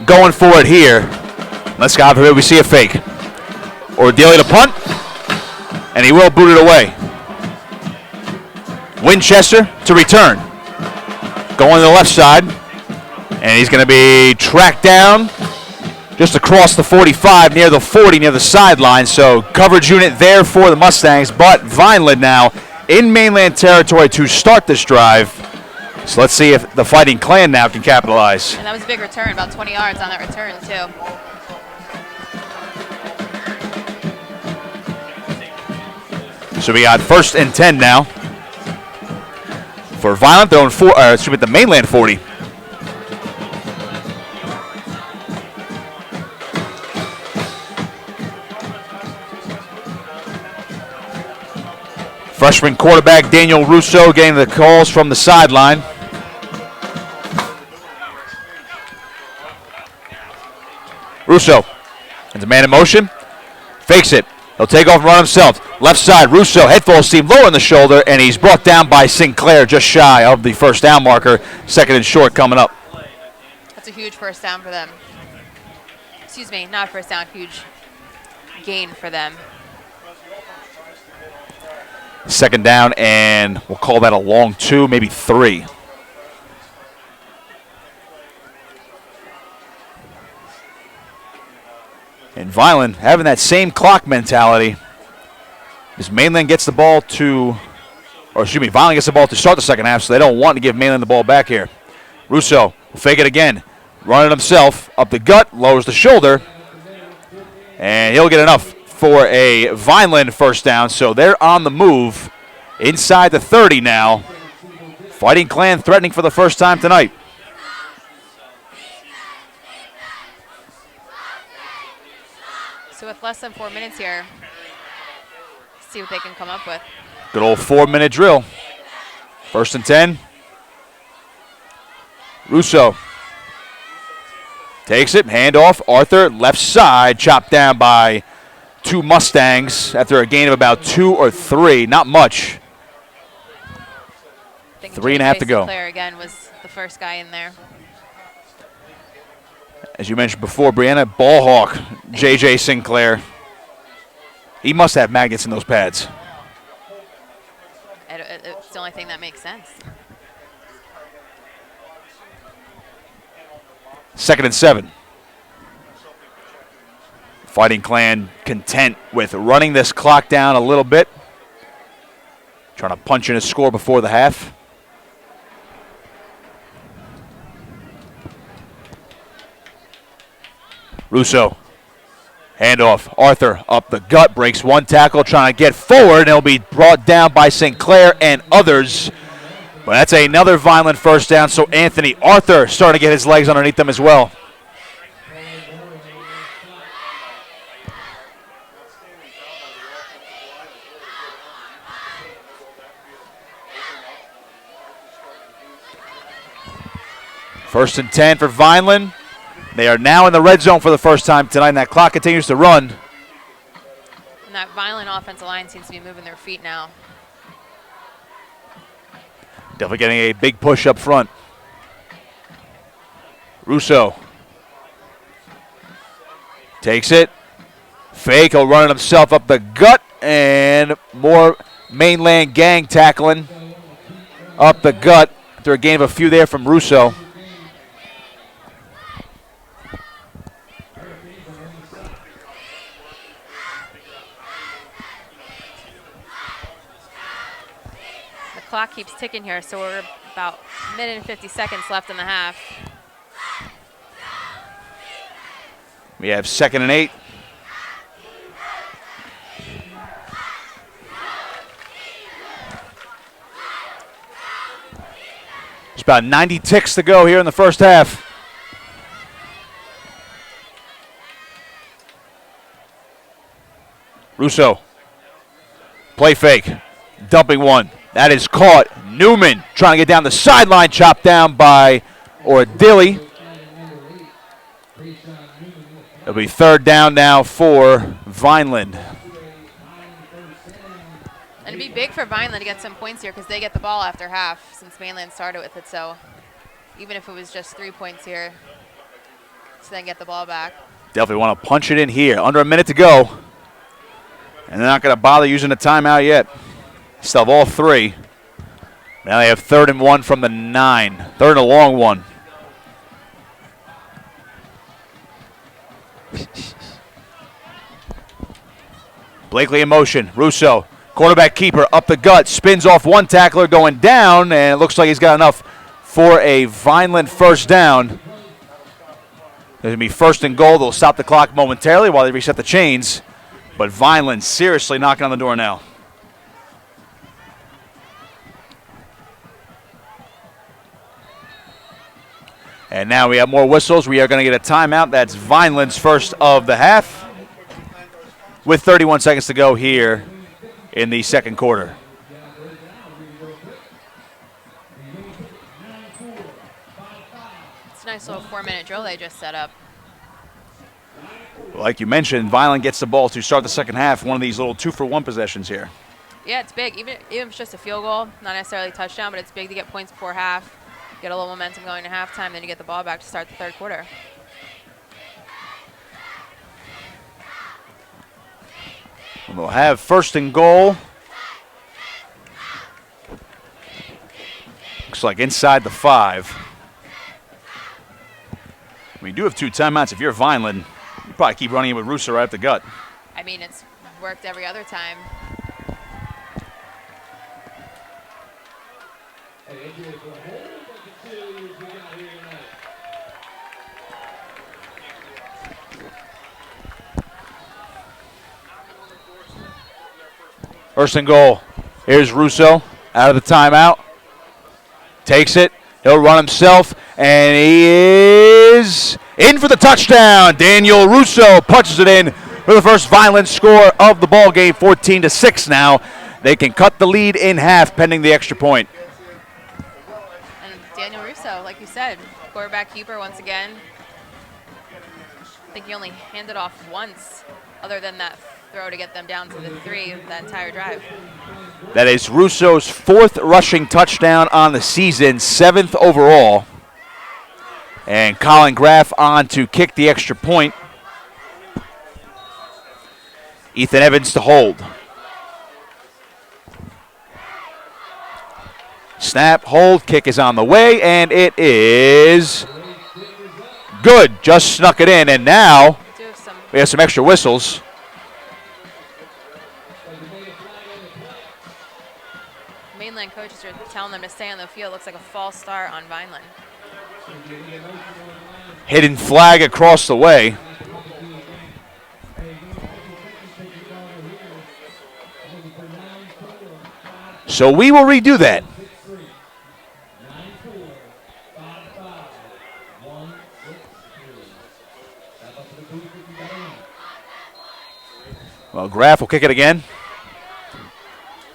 going for it here. Let's go for it. We see a fake. Or Daly to punt, and he will boot it away. Winchester to return. Going to the left side, and he's going to be tracked down just across the 45, near the 40, near the sideline. So coverage unit there for the Mustangs, but Vineland now in Mainland territory to start this drive. So let's see if the Fighting Clan now can capitalize. And that was a big return, about 20 yards on that return, too. So we got 1st and 10 now. For Vineland, they're on the Mainland 40. Freshman quarterback Daniel Russo getting the calls from the sideline. Russo has a man in motion, fakes it. He'll take off and run himself. Left side, Russo, head full steam, lower in the shoulder, and he's brought down by Sinclair just shy of the 1st down marker. 2nd and short coming up. That's a huge 1st down for them. Excuse me, not 1st down, huge gain for them. 2nd down, and we'll call that a long 2, maybe 3. And Vineland having that same clock mentality. As Mainland gets the ball Vineland gets the ball to start the 2nd half, so they don't want to give Mainland the ball back here. Russo will fake it again. Run it himself, up the gut, lowers the shoulder, and he'll get enough. for a Vineland first down. So they're on the move inside the 30 now. Fighting Clan threatening for the first time tonight. So with less than 4 minutes here, see what they can come up with. Good old 4-minute drill. First and 10. Russo takes it, handoff. Arthur, left side, chopped down by two Mustangs after a gain of about 2 or 3. Not much. 3.5 to go. Sinclair again was the first guy in there. As you mentioned before, Brianna, ball hawk, J.J. Sinclair. He must have magnets in those pads. It's the only thing that makes sense. 2nd and 7. Fighting Clan content with running this clock down a little bit. Trying to punch in a score before the half. Russo. Handoff. Arthur up the gut. Breaks one tackle. Trying to get forward. And he'll be brought down by Sinclair and others. But that's another Vineland first down. So Anthony Arthur starting to get his legs underneath them as well. First and 10 for Vineland. They are now in the red zone for the first time tonight, and that clock continues to run. And that Vineland offensive line seems to be moving their feet now. Definitely getting a big push up front. Russo takes it. Fake, he'll run it himself up the gut, and more Mainland gang tackling up the gut after a gain of a few there from Russo. Clock keeps ticking here, so we're about a minute and 50 seconds left in the half. We have 2nd and 8. There's about 90 ticks to go here in the first half. Russo. Play fake. Dumping one. That is caught. Newman trying to get down the sideline, chopped down by Ordilly. It'll be 3rd down now for Vineland. And it'd be big for Vineland to get some points here because they get the ball after half since Mainland started with it. So even if it was just 3 points here, to then get the ball back. Definitely want to punch it in here. Under a minute to go. And they're not going to bother using a timeout yet. Still have all 3. Now they have 3rd and 1 from the 9. 3rd and a long one. Blakely in motion. Russo, quarterback keeper, up the gut. Spins off one tackler going down, and it looks like he's got enough for a Vineland first down. There's going to be 1st and goal. They'll stop the clock momentarily while they reset the chains. But Vineland seriously knocking on the door now. And now we have more whistles. We are going to get a timeout. That's Vineland's first of the half with 31 seconds to go here in the second quarter. It's a nice little 4-minute drill they just set up. Like you mentioned, Vineland gets the ball to start the second half. One of these little 2-for-1 possessions here. Yeah, it's big. Even if it's just a field goal, not necessarily a touchdown, but it's big to get points before half. Get a little momentum going to halftime, then you get the ball back to start the third quarter. And we'll have 1st and goal. Looks like inside the 5. We do have 2 timeouts. If you're Vineland, you probably keep running it with Russo right up the gut. I mean, it's worked every other time. First and goal. Here's Russo out of the timeout. Takes it. He'll run himself, and he is in for the touchdown. Daniel Russo punches it in for the first Vineland score of the ball game, 14-6 now. They can cut the lead in half pending the extra point. And Daniel Russo, like you said, quarterback keeper once again. I think he only handed off once other than that throw to get them down to the 3 that entire drive. That is Russo's 4th rushing touchdown on the season, 7th overall. And Colin Graff on to kick the extra point. Ethan Evans to hold. Snap, hold, kick is on the way, and it is good. Just snuck it in, and now we have some extra whistles. Mainland coaches are telling them to stay on the field. Looks like a false start on Vineland. Hidden flag across the way. So we will redo that. Well, Graff will kick it again.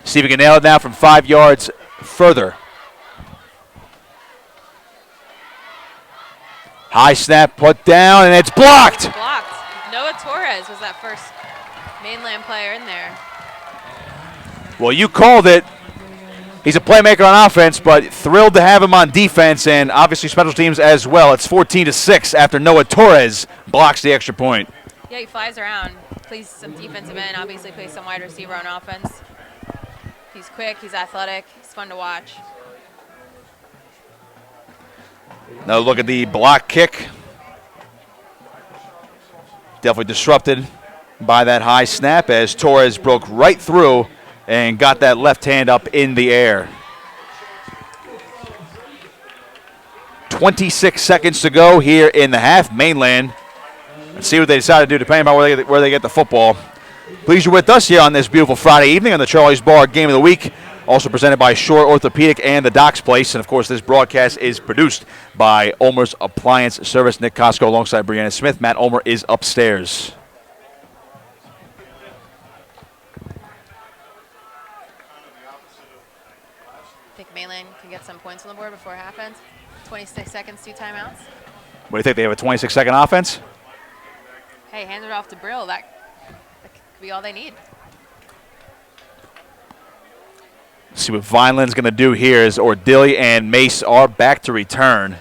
See if we can nail it now from 5 yards further. High snap put down, and it's blocked. Blocked. Noah Torres was that first Mainland player in there. Well, you called it. He's a playmaker on offense, but thrilled to have him on defense and obviously special teams as well. It's 14-6 after Noah Torres blocks the extra point. Yeah, he flies around, plays some defensive end, obviously plays some wide receiver on offense. He's quick, he's athletic, he's fun to watch. Now look at the block kick. Definitely disrupted by that high snap as Torres broke right through and got that left hand up in the air. 26 seconds to go here in the half. Mainland. Let's see what they decide to do depending on where they get the football. Pleased you're with us here on this beautiful Friday evening on the Charlie's Bar Game of the Week. Also presented by Shore Orthopedic and the Docks Place. And, of course, this broadcast is produced by Ulmer's Appliance Service. Nick Costco alongside Brianna Smith. Matt Ulmer is upstairs. Think Mainland can get some points on the board before half ends. 26 seconds, 2 timeouts. What do you think? They have a 26-second offense? Hey, hand it off to Brill. That could be all they need. See what Vineland's going to do here is Ordilly and Mace are back to return.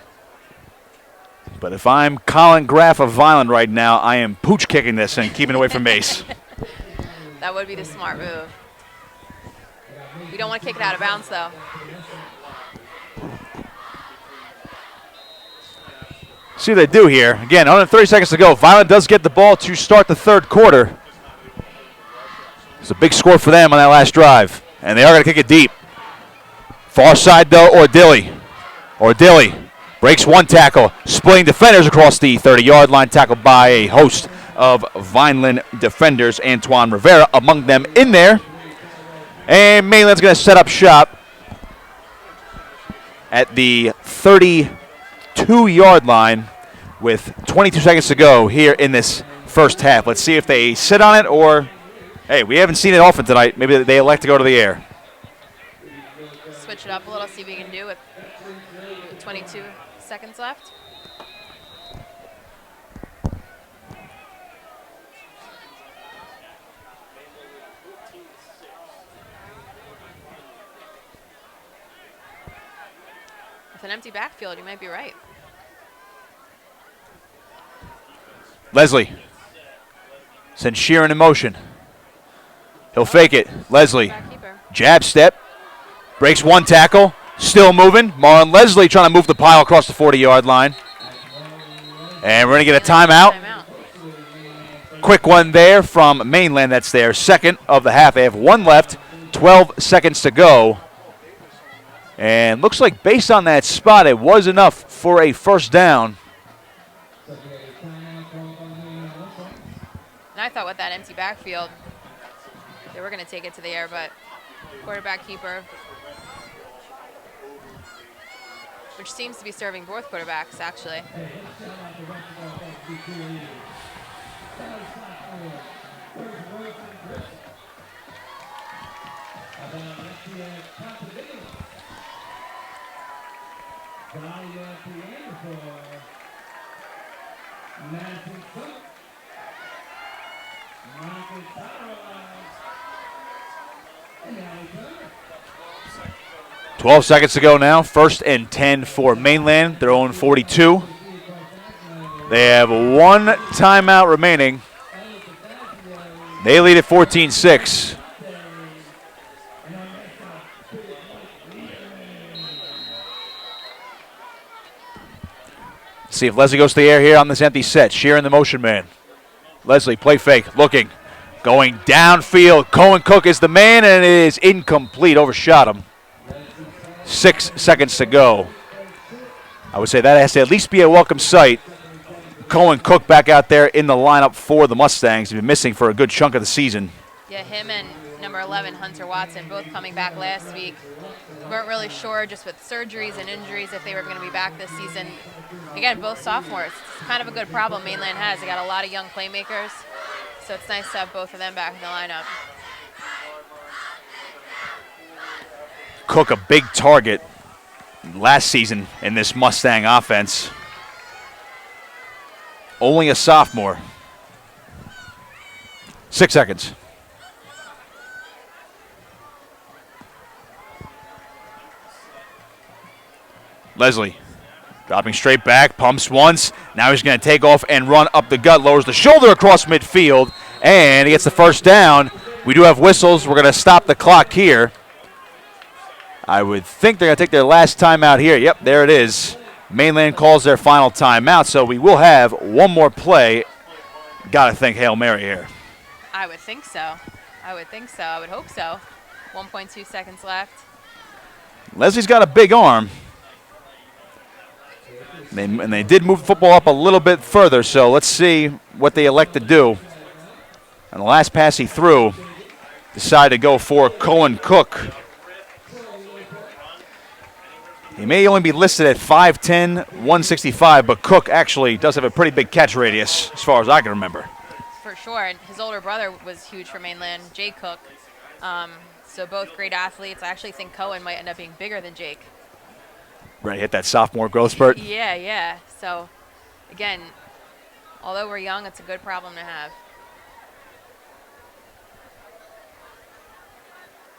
But if I'm Colin Graff of Vineland right now, I am pooch kicking this and keeping away from Mace. That would be the smart move. We don't want to kick it out of bounds, though. See what they do here. Again, 130 seconds to go. Vineland does get the ball to start the third quarter. It's a big score for them on that last drive. And they are going to kick it deep. Far side, though, Ordilly. Ordilly breaks one tackle, splitting defenders across the 30-yard line, tackled by a host of Vineland defenders. Antoine Rivera among them in there. And Mainland's going to set up shop at the 32-yard line with 22 seconds to go here in this first half. Let's see if they sit on it or, hey, we haven't seen it often tonight. Maybe they elect to go to the air. Switch it up a little, see what we can do with 22 seconds left. With an empty backfield, you might be right. Leslie sends Sheeran in motion. He'll fake it. Leslie, jab step, breaks one tackle, still moving. Marlon Leslie trying to move the pile across the 40-yard line. And we're going to get a timeout. Quick one there from Mainland. That's their second of the half. They have one left, 12 seconds to go. And looks like based on that spot, it was enough for a first down. And I thought with that empty backfield, They were going to take it to the air, but quarterback keeper, which seems to be serving both quarterbacks, actually. "12 seconds to go now. 1st and 10 for Mainland. Their own 42. They have 1 timeout remaining. They lead at 14-6. See if Leslie goes to the air here on this empty set. Sheeran the motion man. Leslie, play fake, looking. Going downfield. Cohen Cook is the man, and it is incomplete. Overshot him. 6 seconds to go. I would say that has to at least be a welcome sight. Cohen Cook back out there in the lineup for the Mustangs. He's been missing for a good chunk of the season. Yeah, him and number 11, Hunter Watson, both coming back last week. Weren't really sure, just with surgeries and injuries, if they were going to be back this season. Again, both sophomores. It's kind of a good problem Mainland has. They got a lot of young playmakers, so it's nice to have both of them back in the lineup. Cook, a big target last season in this Mustang offense. Only a sophomore. 6 seconds. Leslie dropping straight back, pumps once. Now he's going to take off and run up the gut, lowers the shoulder across midfield, and he gets the first down. We do have whistles. We're going to stop the clock here. I would think they're going to take their last timeout here. Yep, there it is. Mainland calls their final timeout, so we will have one more play. Got to think Hail Mary here. I would think so. I would hope so. 1.2 seconds left. Leslie's got a big arm. And they did move the football up a little bit further, so let's see what they elect to do. And the last pass he threw, decided to go for Cohen Cook. He may only be listed at 5'10", 165, but Cook actually does have a pretty big catch radius as far as I can remember. For sure, and his older brother was huge for Mainland, Jake Cook. So both great athletes. I actually think Cohen might end up being bigger than Jake. Right, hit that sophomore growth spurt. Yeah. So, again, although we're young, it's a good problem to have.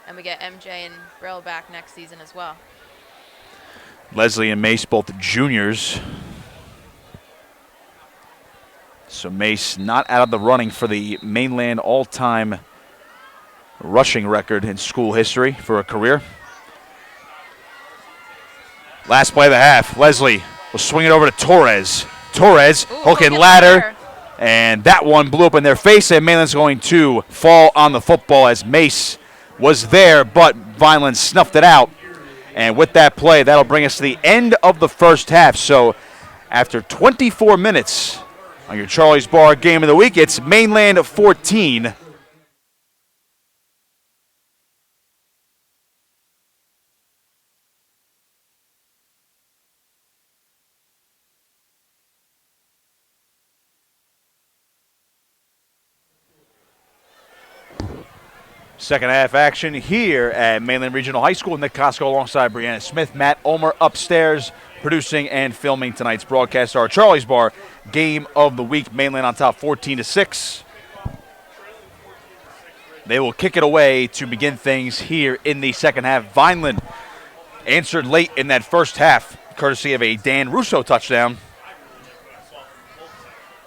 And we get MJ and Brill back next season as well. Leslie and Mace, both juniors. So Mace not out of the running for the Mainland all-time rushing record in school history for a career. Last play of the half. Leslie will swing it over to Torres. Torres, hook and ladder. And that one blew up in their face, and Mainland's going to fall on the football as Mace was there, but Vineland snuffed it out. And with that play, that'll bring us to the end of the first half. So after 24 minutes on your Charlie's Bar Game of the Week, it's Mainland 14, second half action here at Mainland Regional High School. Nick Costco alongside Brianna Smith. Matt Ulmer upstairs producing and filming tonight's broadcast. Our Charlie's Bar Game of the Week. Mainland on top 14-6. They will kick it away to begin things here in the second half. Vineland answered late in that first half, courtesy of a Dan Russo touchdown.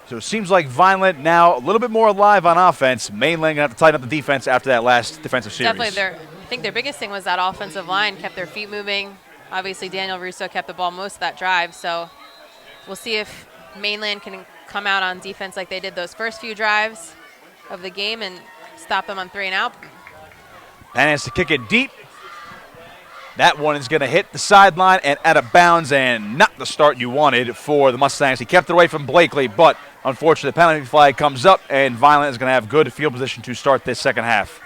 So it seems like Vineland now a little bit more alive on offense. Mainland going to have to tighten up the defense after that last defensive series. Definitely. I think their biggest thing was that offensive line kept their feet moving. Obviously, Daniel Russo kept the ball most of that drive. So we'll see if Mainland can come out on defense like they did those first few drives of the game and stop them on 3 and out. And has to kick it deep. That one is going to hit the sideline and out of bounds, and not the start you wanted for the Mustangs. He kept it away from Blakely, but unfortunately the penalty flag comes up, and Vineland is going to have good field position to start this second half.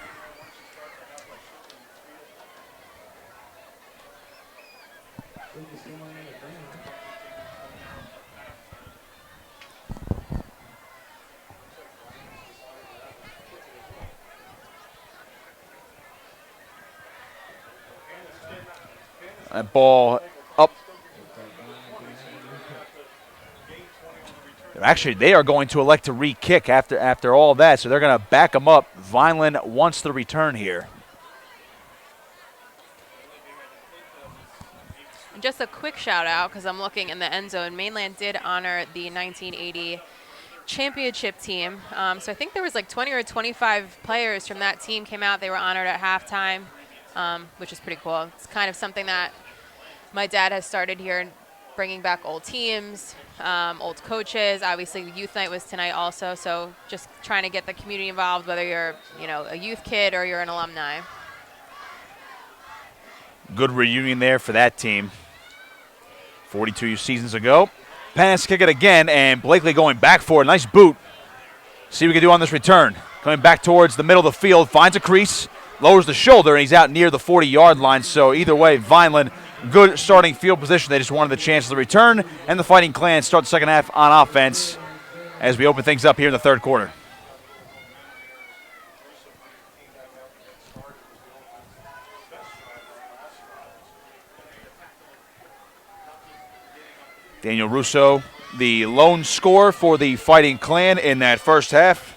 That ball up. Actually, they are going to elect to re-kick after all that, so they're going to back them up. Vineland wants the return here. Just a quick shout out, because I'm looking in the end zone. Mainland did honor the 1980 championship team. So I think there was like 20 or 25 players from that team came out. They were honored at halftime, which is pretty cool. It's kind of something that my dad has started here, bringing back old teams, old coaches. Obviously, youth night was tonight also. So just trying to get the community involved, whether you're, a youth kid or you're an alumni. Good reunion there for that team. 42 seasons ago. Pass kick it again, and Blakely going back for a nice boot. See what we can do on this return. Coming back towards the middle of the field, finds a crease, lowers the shoulder, and he's out near the 40-yard line. So either way, Vineland, good starting field position. They just wanted the chance of the return, and the Fighting Clans start the second half on offense as we open things up here in the third quarter. Daniel Russo, the lone scorer for the Fighting Clan in that first half.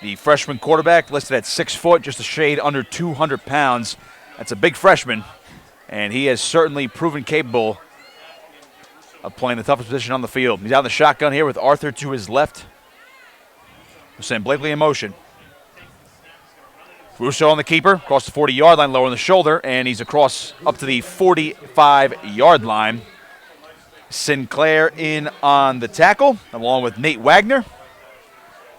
The freshman quarterback listed at 6 foot, just a shade under 200 pounds. That's a big freshman, and he has certainly proven capable of playing the toughest position on the field. He's out in the shotgun here with Arthur to his left. We're sending Blakely in motion. Russo on the keeper, across the 40-yard line, lowering the shoulder, and he's across up to the 45-yard line. Sinclair in on the tackle, along with Nate Wagner.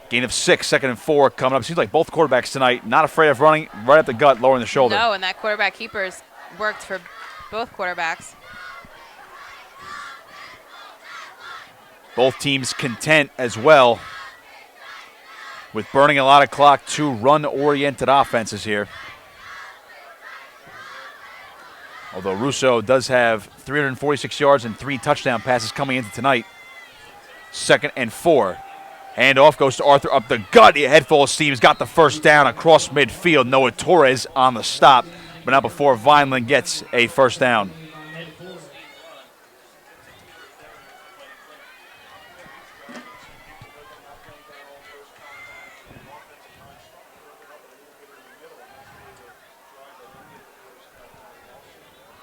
Gain of 6, 2nd and 4 coming up. Seems like both quarterbacks tonight not afraid of running right at the gut, lowering the shoulder. No, and that quarterback keeper's worked for both quarterbacks. Both teams content as well with burning a lot of clock, two run-oriented offenses here. Although Russo does have 346 yards and 3 touchdown passes coming into tonight. 2nd and 4. Handoff goes to Arthur up the gut. A head full of steam. He's got the first down across midfield. Noah Torres on the stop, but not before Vineland gets a first down.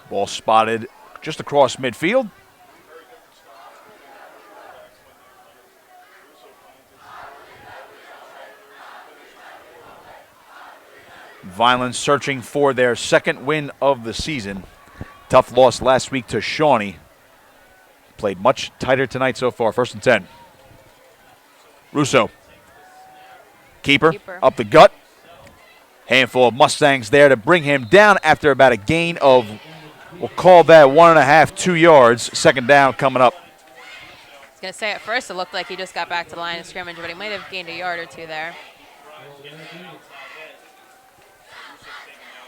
Ball spotted just across midfield. Vineland searching for their second win of the season. Tough loss last week to Shawnee. Played much tighter tonight so far. 1st and 10. Russo. Keeper up the gut. Handful of Mustangs there to bring him down after about a gain of, we'll call that 1.5, 2 yards. 2nd down coming up. I was going to say at first it looked like he just got back to the line of scrimmage, but he might have gained a yard or 2 there.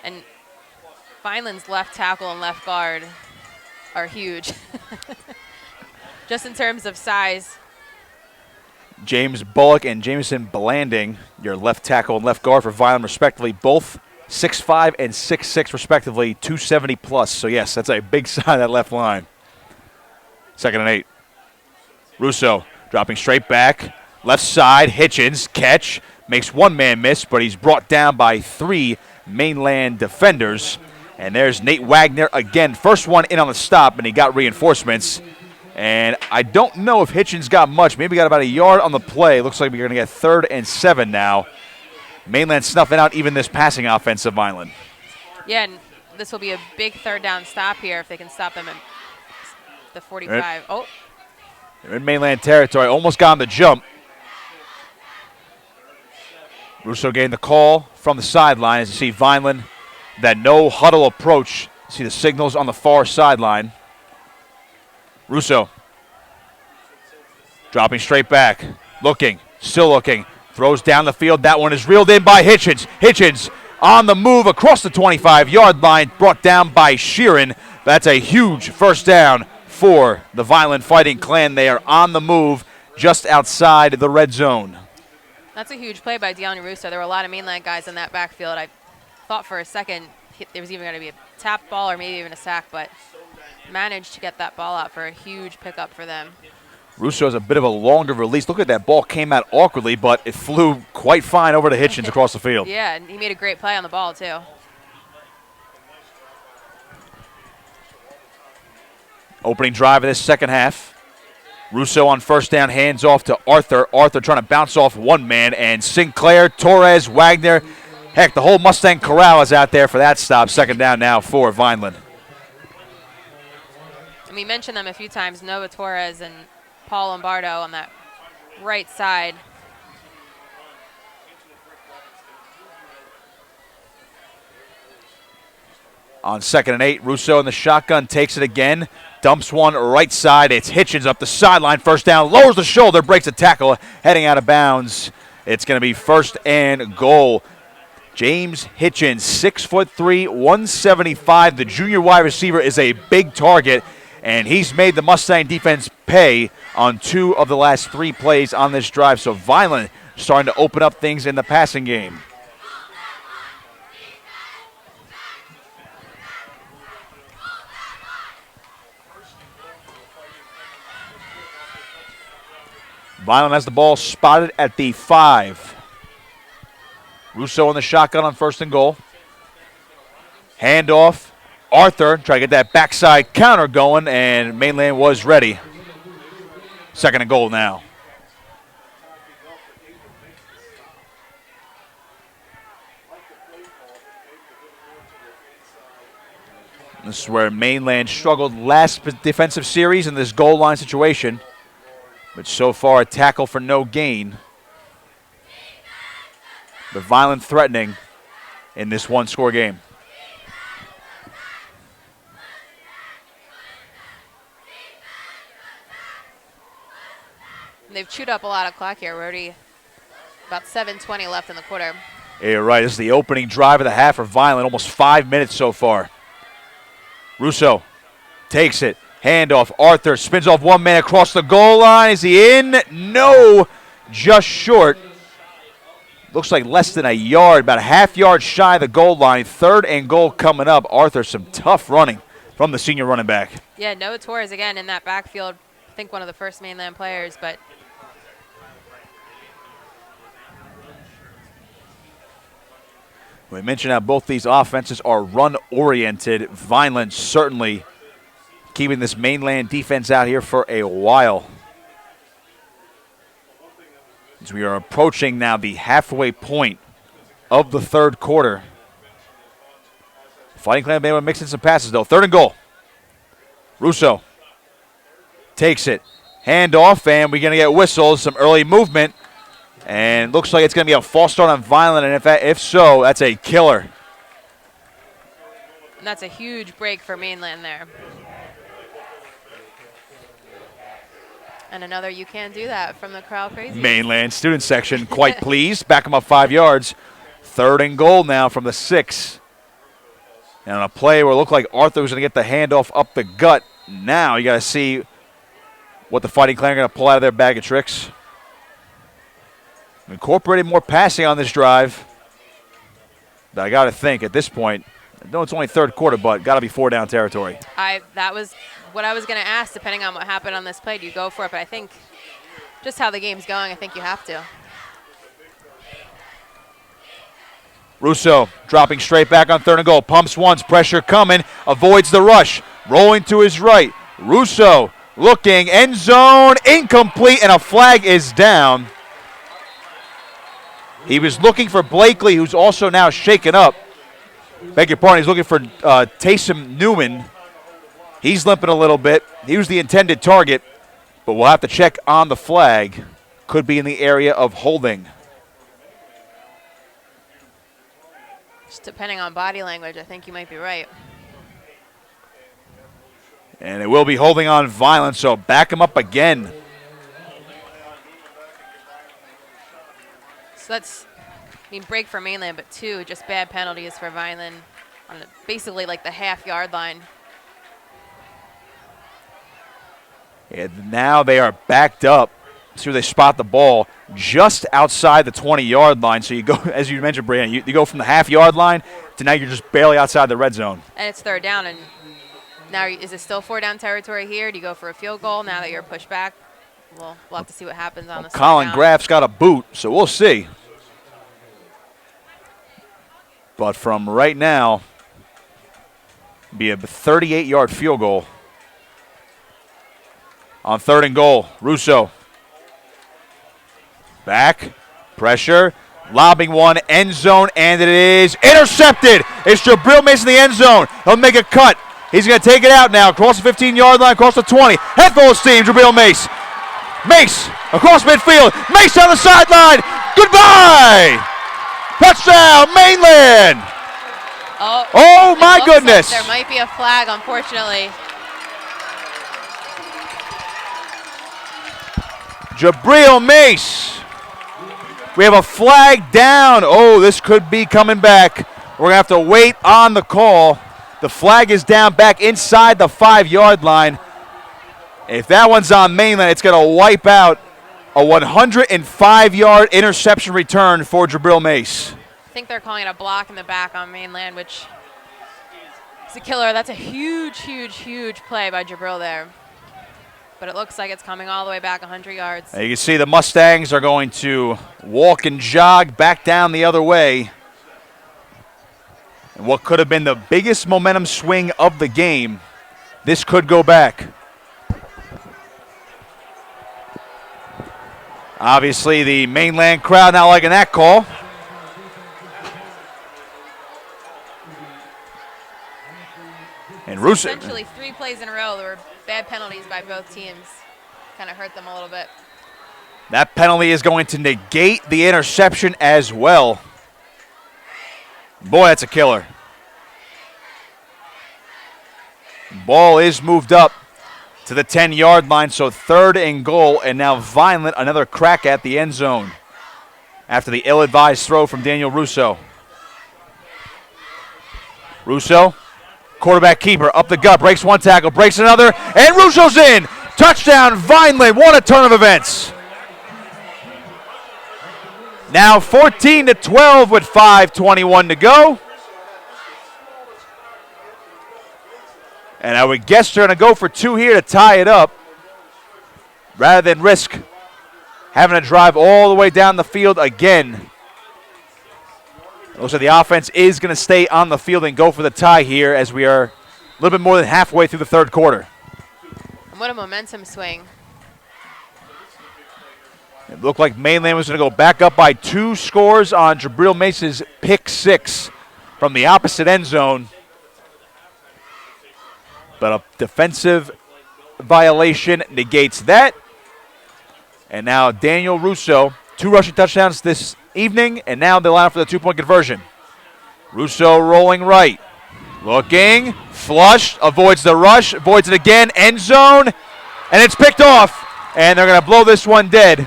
And Vineland's left tackle and left guard are huge. Just in terms of size. James Bullock and Jameson Blanding, your left tackle and left guard for Vineland respectively, both 6'5" and 6'6" respectively, 270 plus. So yes, that's a big side of that left line. 2nd and 8. Russo dropping straight back. Left side, Hitchens, catch. Makes one man miss, but he's brought down by 3 Mainland defenders. And there's Nate Wagner again. First one in on the stop, and he got reinforcements. And I don't know if Hitchens got much. Maybe got about a yard on the play. Looks like we're going to get 3rd and 7 now. Mainland snuffing out even this passing offense of Vineland. Yeah, and this will be a big 3rd down stop here if they can stop them at the 45. Right. Oh. They're in Mainland territory. Almost got on the jump. Russo getting the call from the sideline as you see Vineland, that no huddle approach. See the signals on the far sideline. Russo dropping straight back, looking, still looking, throws down the field. That one is reeled in by Hitchens. Hitchens on the move across the 25-yard line, brought down by Sheeran. That's a huge first down for the Vineland Fighting Clan. They are on the move just outside the red zone. That's a huge play by Russo. There were a lot of mainland guys in that backfield. I thought for a second there was even going to be a tap ball or maybe even a sack, but managed to get that ball out for a huge pickup for them. Russo has a bit of a longer release. Look at that ball came out awkwardly, but it flew quite fine over to Hitchens across the field. Yeah, and he made a great play on the ball, too. Opening drive of this second half. Russo on first down, hands off to Arthur. Arthur trying to bounce off one man, and Sinclair, Torres, Wagner. Heck, the whole Mustang Corral is out there for that stop. Second down now for Vineland. And we mentioned them a few times, Noah Torres and Paul Lombardo on that right side. On 2nd and 8, Russo in the shotgun takes it again. Dumps one right side. It's Hitchens up the sideline. First down. Lowers the shoulder. Breaks a tackle. Heading out of bounds. It's going to be 1st and goal. James Hitchens, 6'3", 175. The junior wide receiver is a big target, and he's made the Mustang defense pay on 2 of the last 3 plays on this drive. So Vineland starting to open up things in the passing game. Vineland has the ball spotted at the 5. Russo in the shotgun on 1st and goal. Handoff. Arthur try to get that backside counter going, and Mainland was ready. 2nd and goal now. This is where Mainland struggled last defensive series in this goal line situation. But so far, a tackle for no gain. But Vineland threatening in this one-score game. They've chewed up a lot of clock here. We're already about 7:20 left in the quarter. Yeah, you're right. This is the opening drive of the half for Vineland. Almost 5 minutes so far. Russo takes it. Handoff. Arthur spins off one man across the goal line. Is he in? No. Just short. Looks like less than a yard, about a half yard shy of the goal line. 3rd and goal coming up. Arthur, some tough running from the senior running back. Yeah, Noah Torres again in that backfield. I think one of the first Mainland players, but we mentioned how both these offenses are run-oriented. Vineland certainly keeping this Mainland defense out here for a while. As we are approaching now the halfway point of the 3rd quarter. Fighting Clan able to mix in some passes, though. 3rd and goal. Russo takes it. Hand off, and we're going to get whistles, some early movement. And looks like it's going to be a false start on Vineland, and if so, that's a killer. And that's a huge break for Mainland there. And another you can't do that from the crowd crazy. Mainland student section quite pleased. Back them up 5 yards. 3rd and goal now from the 6. And on a play where it looked like Arthur was going to get the handoff up the gut. Now you got to see what the Fighting Clan are going to pull out of their bag of tricks. Incorporated more passing on this drive. But I got to think at this point, I know it's only 3rd quarter, but got to be 4 down territory. That was what I was going to ask, depending on what happened on this play. Do you go for it? But I think just how the game's going, I think you have to. Russo dropping straight back on 3rd and goal. Pumps once, pressure coming, avoids the rush. Rolling to his right. Russo looking, end zone, incomplete, and a flag is down. He was looking for Blakely, who's also now shaken up. Beg your pardon, he's looking for Taysom Newman. He's limping a little bit. He was the intended target, but we'll have to check on the flag. Could be in the area of holding. Just depending on body language, I think you might be right. And it will be holding on Vineland, so back him up again. So that's mean, break for Mainland, but 2 just bad penalties for Vineland on basically like the half-yard line. And now they are backed up. See where they spot the ball just outside the 20-yard line. So you go, as you mentioned, Brandon, you go from the half-yard line to now you're just barely outside the red zone. And it's 3rd down, and now is it still 4-down territory here? Do you go for a field goal now that you're pushed back? We'll have to see what happens on the Colin Graff's got a boot, so we'll see. But from right now, be a 38-yard field goal. On 3rd and goal, Russo. Back, pressure, lobbing one, end zone, and it is intercepted. It's Gabriel Mace in the end zone. He'll make a cut. He's going to take it out now, across the 15-yard line, across the 20. Head full of steam, Gabriel Mace. Mace across midfield. Mace on the sideline. Goodbye. Touchdown, Mainland. Oh my goodness. Like there might be a flag, unfortunately. Gabriel Mace. We have a flag down. Oh, this could be coming back. We're going to have to wait on the call. The flag is down back inside the 5-yard line. If that one's on Mainland, it's going to wipe out a 105-yard interception return for Gabriel Mace. I think they're calling it a block in the back on Mainland, which is a killer. That's a huge, huge, huge play by Gabriel there. But it looks like it's coming all the way back 100 yards. You can see the Mustangs are going to walk and jog back down the other way. And what could have been the biggest momentum swing of the game, this could go back. Obviously, the Mainland crowd not liking that call. And Russo. Essentially 3 plays in a row. There were bad penalties by both teams. Kind of hurt them a little bit. That penalty is going to negate the interception as well. Boy, that's a killer. Ball is moved up to the 10-yard line, so 3rd and goal, and now Vineland another crack at the end zone after the ill-advised throw from Daniel Russo. Russo, quarterback keeper, up the gut, breaks one tackle, breaks another, and Russo's in. Touchdown, Vineland. What a turn of events. Now 14-12 with 5:21 to go. And I would guess they're going to go for 2 here to tie it up rather than risk having to drive all the way down the field again. It looks like the offense is going to stay on the field and go for the tie here as we are a little bit more than halfway through the 3rd quarter. And what a momentum swing. It looked like Mainland was going to go back up by 2 scores on Gabriel Mace's pick 6 from the opposite end zone. But a defensive violation negates that. And now Daniel Russo, 2 rushing touchdowns this evening, and now they line up for the 2-point conversion. Russo rolling right. Looking, flushed, avoids the rush, avoids it again, end zone, and it's picked off. And they're going to blow this one dead.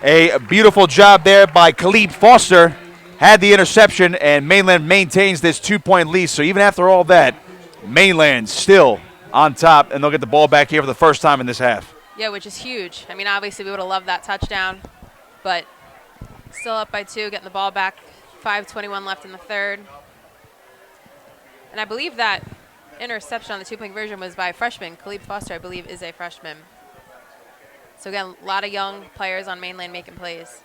A beautiful job there by Khalib Foster. Had the interception, and Mainland maintains this 2-point lead. So even after all that, Mainland still on top, and they'll get the ball back here for the first time in this half. Yeah, which is huge. I mean, obviously we would have loved that touchdown, but still up by 2, getting the ball back. 5:21 left in the 3rd. And I believe that interception on the 2-point conversion was by a freshman. Khalib Foster, I believe, is a freshman. So again, a lot of young players on Mainland making plays.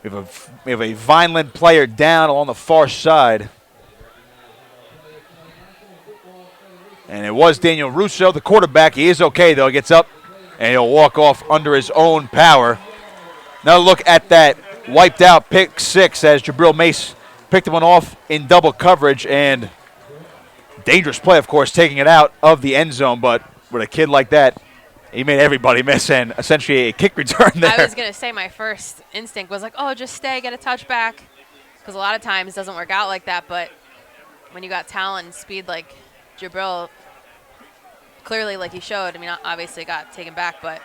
We have a Vineland player down along the far side. And it was Daniel Russo, the quarterback. He is okay, though. He gets up, and he'll walk off under his own power. Now look at that wiped out pick 6 as Gabriel Mace picked one off in double coverage. And dangerous play, of course, taking it out of the end zone. But with a kid like that, he made everybody miss, and essentially a kick return there. I was going to say my first instinct was like, oh, just stay, get a touchback. Because a lot of times it doesn't work out like that. But when you got talent and speed like Gabriel, clearly like he showed, I mean, obviously got taken back, but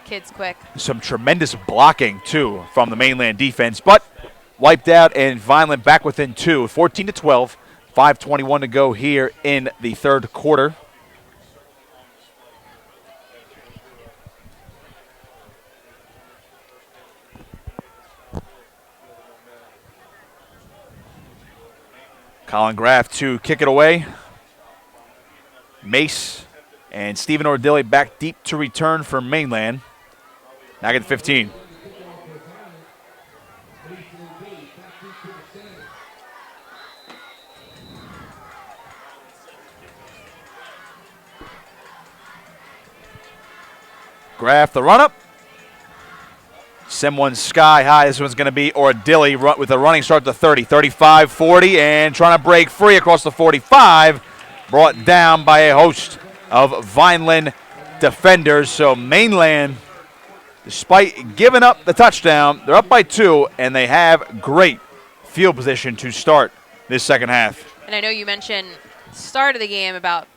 Kid's quick. Some tremendous blocking, too, from the Mainland defense, but wiped out, and Vineland back within 2, 14-12, 5:21 to go here in the third quarter. Colin Graff to kick it away. Mace and Stephen Ordilli back deep to return for Mainland. Back at 15. Graff the run-up. Send one sky high. This one's going to be Ordilli with a running start to 30, 35, 40, and trying to break free across the 45. Brought down by a host of Vineland defenders. So Mainland, despite giving up the touchdown, they're up by 2, and they have great field position to start this second half. And I know you mentioned start of the game about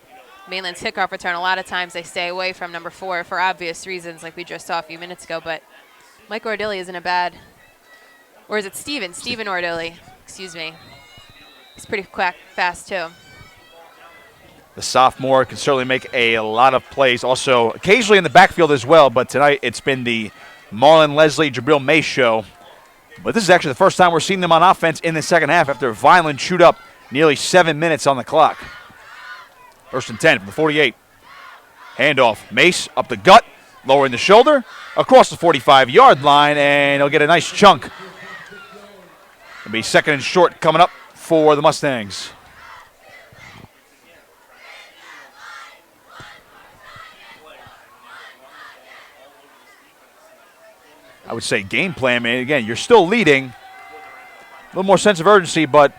Mainland's kickoff return. A lot of times they stay away from number 4 for obvious reasons, like we just saw a few minutes ago, but Mike Ordilli isn't a bad, or is it Stephen Ordilli, excuse me. He's pretty quick, fast too. The sophomore can certainly make a lot of plays. Also, occasionally in the backfield as well, but tonight it's been the Marlon Leslie, Gabriel Mace show. But this is actually the first time we're seeing them on offense in the second half after Vineland chewed up nearly 7 minutes on the clock. 1st and 10 from the 48. Handoff, Mace up the gut, lowering the shoulder, across the 45-yard line, and he'll get a nice chunk. It'll be 2nd and short coming up for the Mustangs. I would say game plan, man. Again, you're still leading. A little more sense of urgency, but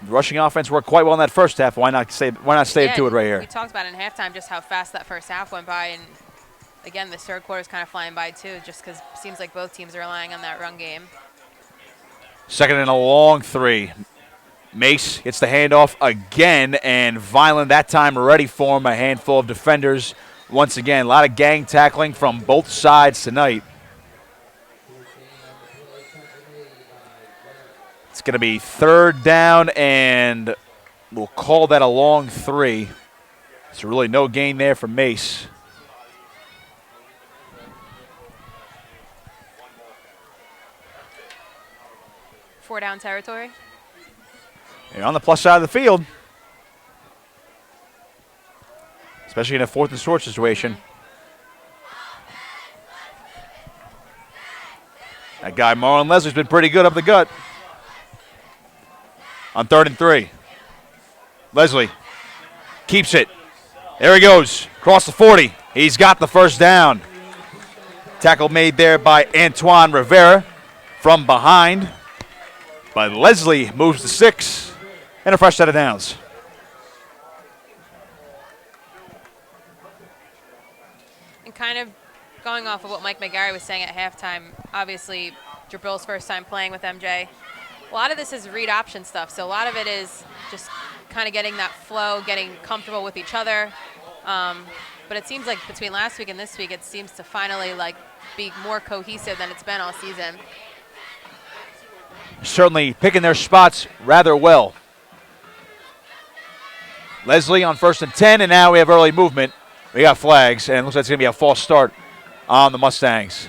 the rushing offense worked quite well in that first half. Why not stay to it right here? We talked about in halftime just how fast that first half went by, and again, this third quarter is kind of flying by too, just because it seems like both teams are relying on that run game. 2nd and a long 3. Mace gets the handoff again, and Vineland that time ready for him. A handful of defenders. Once again, a lot of gang tackling from both sides tonight. It's going to be 3rd down, and we'll call that a long 3. So really no gain there for Mace. Four down territory. And on the plus side of the field, especially in a 4th and short situation. That guy, Marlon Leslie's been pretty good up the gut. On 3rd and 3. Leslie keeps it. There he goes. Across the 40. He's got the first down. Tackle made there by Antoine Rivera from behind. But Leslie moves to 6. And a fresh set of downs. And kind of going off of what Mike McGarry was saying at halftime, obviously Jabril's first time playing with MJ. A lot of this is read option stuff, so a lot of it is just kind of getting that flow, getting comfortable with each other. But it seems like between last week and this week, it seems to finally be more cohesive than it's been all season. Certainly picking their spots rather well. Leslie on 1st and 10, and now we have early movement. We got flags, and it looks like it's going to be a false start on the Mustangs.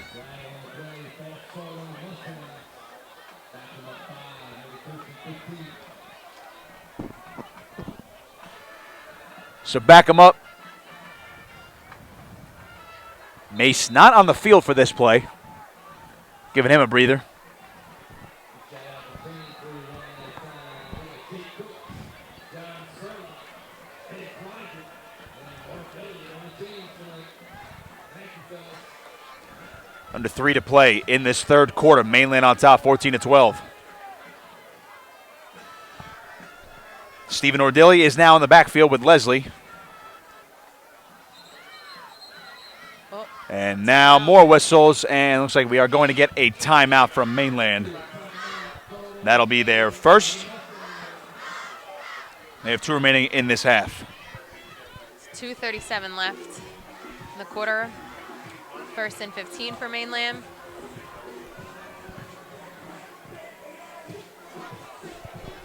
So back him up. Mace not on the field for this play. Giving him a breather. Under 3 to play in this third quarter. Mainland on top, 14-12. Stephen Ordilli is now in the backfield with Leslie. And now more whistles, and looks like we are going to get a timeout from Mainland. That'll be their first. They have 2 remaining in this half. 2:37 left in the quarter. First and 15 for Mainland.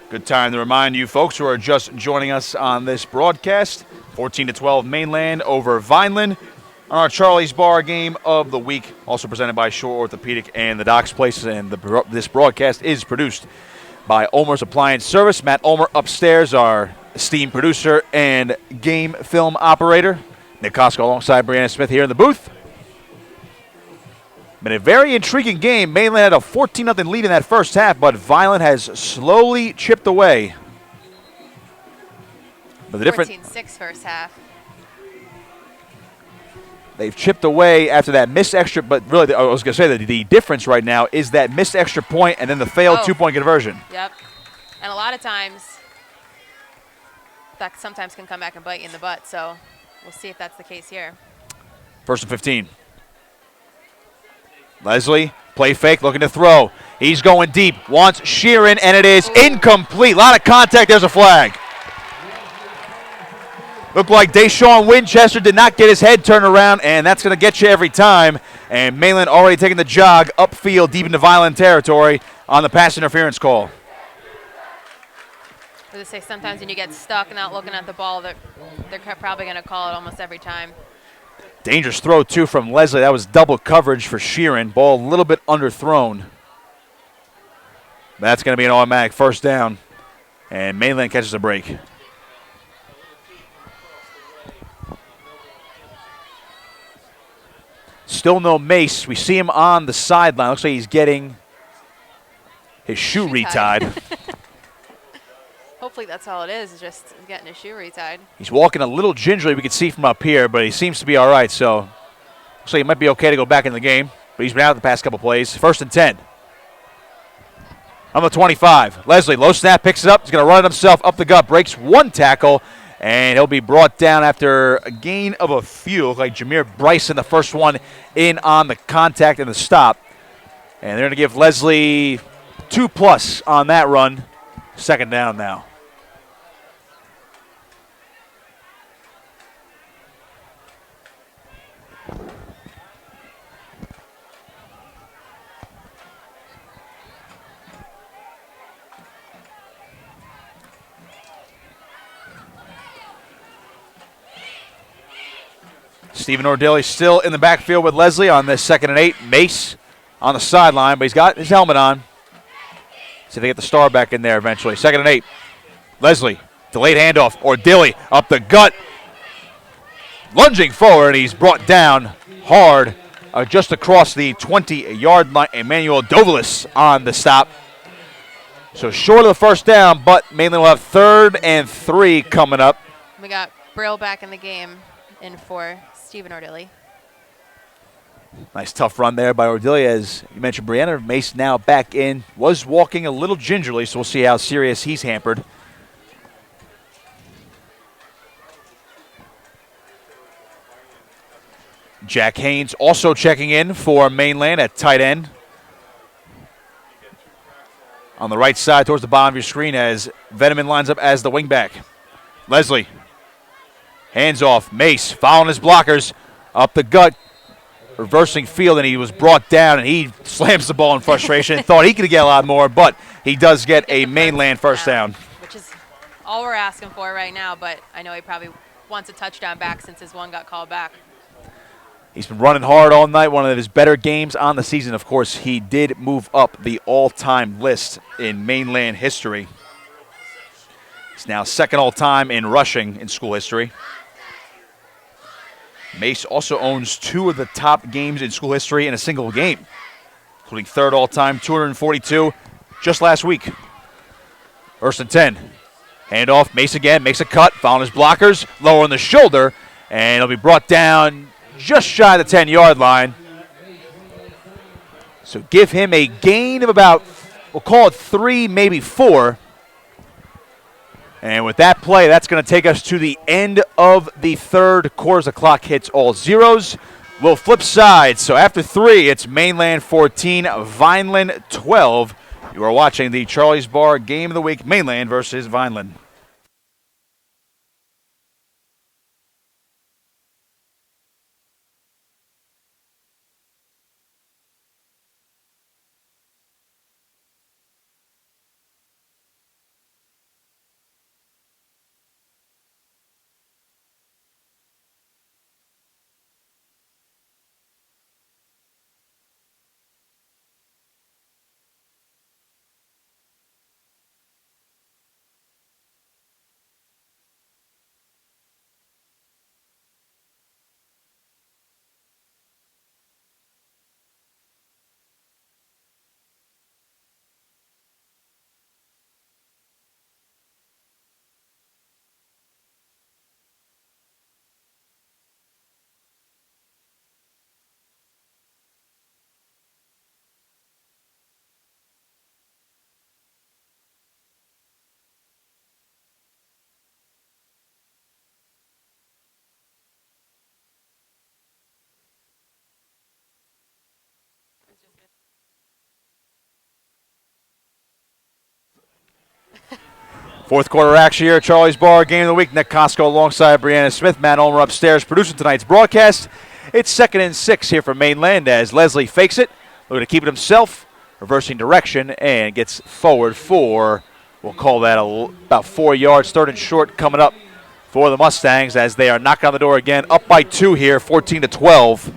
Good time to remind you folks who are just joining us on this broadcast. 14-12 Mainland over Vineland on our Charlie's Bar game of the week. Also presented by Shore Orthopedic and the Doc's Place. And this broadcast is produced by Ulmer's Appliance Service. Matt Ulmer upstairs, our esteemed producer and game film operator. Nick Costco alongside Brianna Smith here in the booth. Been a very intriguing game. Mainland had a 14-0 lead in that first half, but Vineland has slowly chipped away. But the 14-6 first half. They've chipped away after that missed extra, but really, I was going to say that the difference right now is that missed extra point and then the failed two-point conversion. Yep. And a lot of times, that sometimes can come back and bite you in the butt, so we'll see if that's the case here. First and 15. Leslie, play fake, looking to throw. He's going deep, wants Sheeran, and it is incomplete. A lot of contact, there's a flag. Looked like Deshaun Winchester did not get his head turned around, and that's going to get you every time. And Mainland already taking the jog upfield deep into Vineland territory on the pass interference call. I was going to say, sometimes when you get stuck and not looking at the ball, they're probably going to call it almost every time. Dangerous throw, too, from Leslie. That was double coverage for Sheeran. Ball a little bit underthrown. That's going to be an automatic first down. And Mainland catches a break. Still no Mace. We see him on the sideline. Looks like he's getting his shoe retied. Hopefully that's all it is just getting his shoe retied. He's walking a little gingerly, we can see from up here, but he seems to be all right, so looks like he might be okay to go back in the game. But he's been out the past couple plays. First and 10. On the 25. Leslie, low snap, picks it up. He's going to run it himself up the gut, breaks one tackle, and he'll be brought down after a gain of a few. Look like Jameer Bryson, the first one in on the contact and the stop. And they're going to give Leslie 2+ on that run. Second down now. Stephen Ordilli still in the backfield with Leslie on this 2nd and 8. Mace on the sideline, but he's got his helmet on. See if they get the star back in there eventually. 2nd and 8. Leslie, delayed handoff. Ordilli up the gut. Lunging forward, and he's brought down hard just across the 20-yard line. Emmanuel Dovalis on the stop. So short of the first down, but Mainland will have 3rd and 3 coming up. We got Brill back in the game in for Stephen Ordilli. Nice tough run there by Ordilli. As you mentioned, Brianna Mace now back in. Was walking a little gingerly, so we'll see how serious he's hampered. Jack Haynes also checking in for Mainland at tight end. On the right side towards the bottom of your screen as Veneman lines up as the wingback. Leslie. Hands off. Mace following his blockers. Up the gut. Reversing field, and he was brought down, and he slams the ball in frustration. Thought he could get a lot more, but he does get a Mainland first down. Which is all we're asking for right now, but I know he probably wants a touchdown back since his one got called back. He's been running hard all night. One of his better games on the season. Of course, he did move up the all-time list in Mainland history. He's now 2nd all-time in rushing in school history. Mace also owns 2 of the top games in school history in a single game, including 3rd all-time, 242, just last week. 1st and 10. Handoff, Mace again, makes a cut, following his blockers, lowering the shoulder, and he'll be brought down just shy of the 10-yard line. So give him a gain of about, we'll call it 3, maybe 4. And with that play, that's going to take us to the end of the 3rd quarter. The clock hits all zeros. We'll flip sides. So after 3, it's Mainland 14, Vineland 12. You are watching the Charlie's Bar Game of the Week, Mainland versus Vineland. Fourth quarter action here at Charlie's Bar. Game of the week. Nick Costco alongside Brianna Smith. Matt Ulmer upstairs producing tonight's broadcast. It's 2nd and 6 here for Mainland as Leslie fakes it. Looking to keep it himself. Reversing direction and gets forward for, we'll call that about 4 yards. 3rd and short coming up for the Mustangs as they are knocking on the door again. Up by 2 here, 14-12.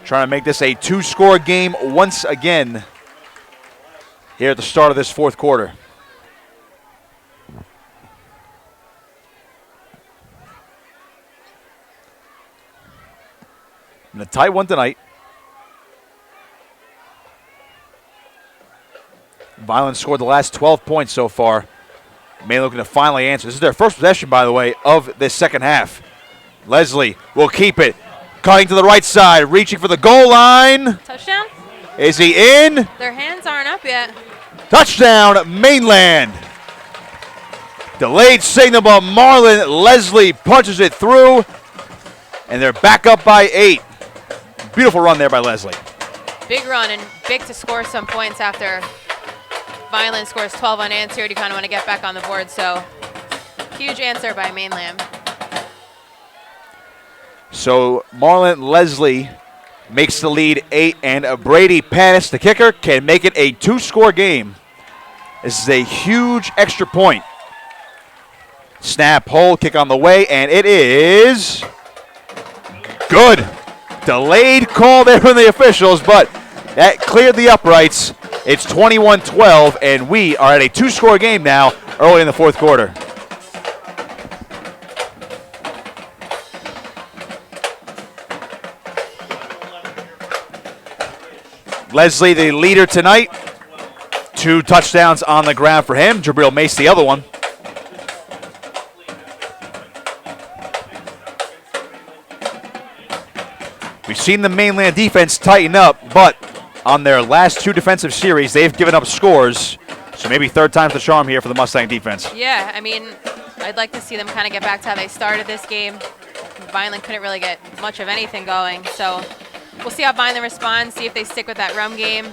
Trying to make this a 2-score game once again here at the start of this fourth quarter. And a tight one tonight. Vineland scored the last 12 points so far. May looking to finally answer. This is their first possession, by the way, of this second half. Leslie will keep it. Cutting to the right side, reaching for the goal line. Touchdown? Is he in? Their hands aren't up yet. Touchdown, Mainland. Delayed signal, but Marlon Leslie punches it through. And they're back up by 8. Beautiful run there by Leslie. Big run and big to score some points after Vineland scores 12 unanswered. You kind of want to get back on the board, so huge answer by Mainland. So Marlon Leslie makes the lead 8, and Brady Panis, the kicker, can make it a 2-score game. This is a huge extra point. Snap, hold, kick on the way, and it is good. Delayed call there from the officials, but that cleared the uprights. It's 21-12, and we are at a 2-score game now early in the fourth quarter. Leslie, the leader tonight. 2 touchdowns on the ground for him. Gabriel Mace, the other one. We've seen the Mainland defense tighten up, but on their last 2 defensive series, they've given up scores. So maybe 3rd time's the charm here for the Mustang defense. Yeah, I mean, I'd like to see them kind of get back to how they started this game. Vineland couldn't really get much of anything going, so we'll see how Vineland responds, see if they stick with that run game.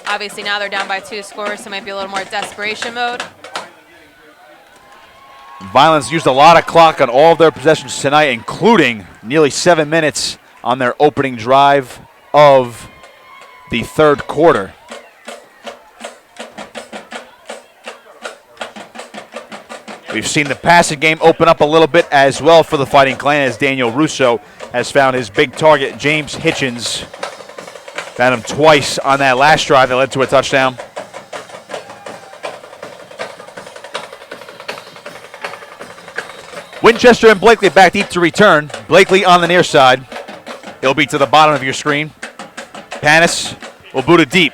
Obviously, now they're down by 2 scores, so it might be a little more desperation mode. Vineland's used a lot of clock on all of their possessions tonight, including nearly 7 minutes on their opening drive of the third quarter. We've seen the passing game open up a little bit as well for the Fighting Clan as Daniel Russo has found his big target, James Hitchens. Found him twice on that last drive that led to a touchdown. Winchester and Blakely back deep to return. Blakely on the near side. He'll be to the bottom of your screen. Panis will boot it deep.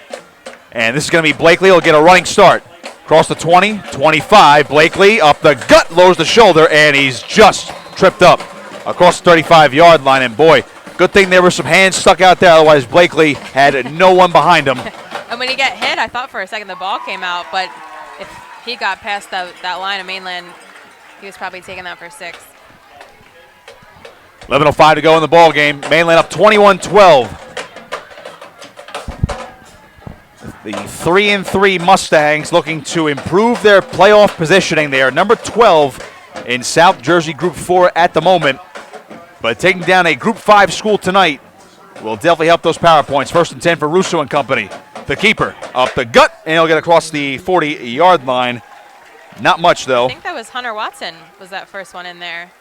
And this is going to be Blakely. He'll get a running start. Across the 20, 25. Blakely up the gut, lowers the shoulder, and he's just tripped up across the 35-yard line. And boy, good thing there were some hands stuck out there. Otherwise, Blakely had no one behind him. And when he got hit, I thought for a second the ball came out, but if he got past that line of Mainland, he was probably taking that for 6. 11:05 to go in the ball game. Mainland up 21-12. The 3-3 Mustangs looking to improve their playoff positioning. They are number 12 in South Jersey Group 4 at the moment. But taking down a Group 5 school tonight will definitely help those power points. 1st and 10 for Russo and company. The keeper up the gut, and he'll get across the 40-yard line. Not much, though. I think that was Hunter Watson was that first one in there.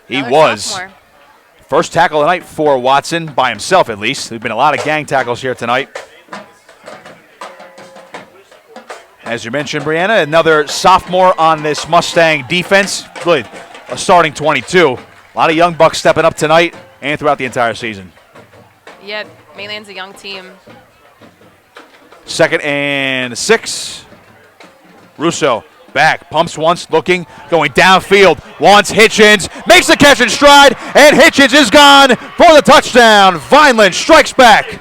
He was. First tackle tonight for Watson, by himself at least. There's been a lot of gang tackles here tonight. As you mentioned, Brianna, another sophomore on this Mustang defense. Really a starting 22. A lot of young bucks stepping up tonight and throughout the entire season. Yeah, Mainland's a young team. 2nd and 6. Russo back, pumps once, looking, going downfield, wants Hitchens, makes the catch in stride, and Hitchens is gone for the touchdown. Vineland strikes back.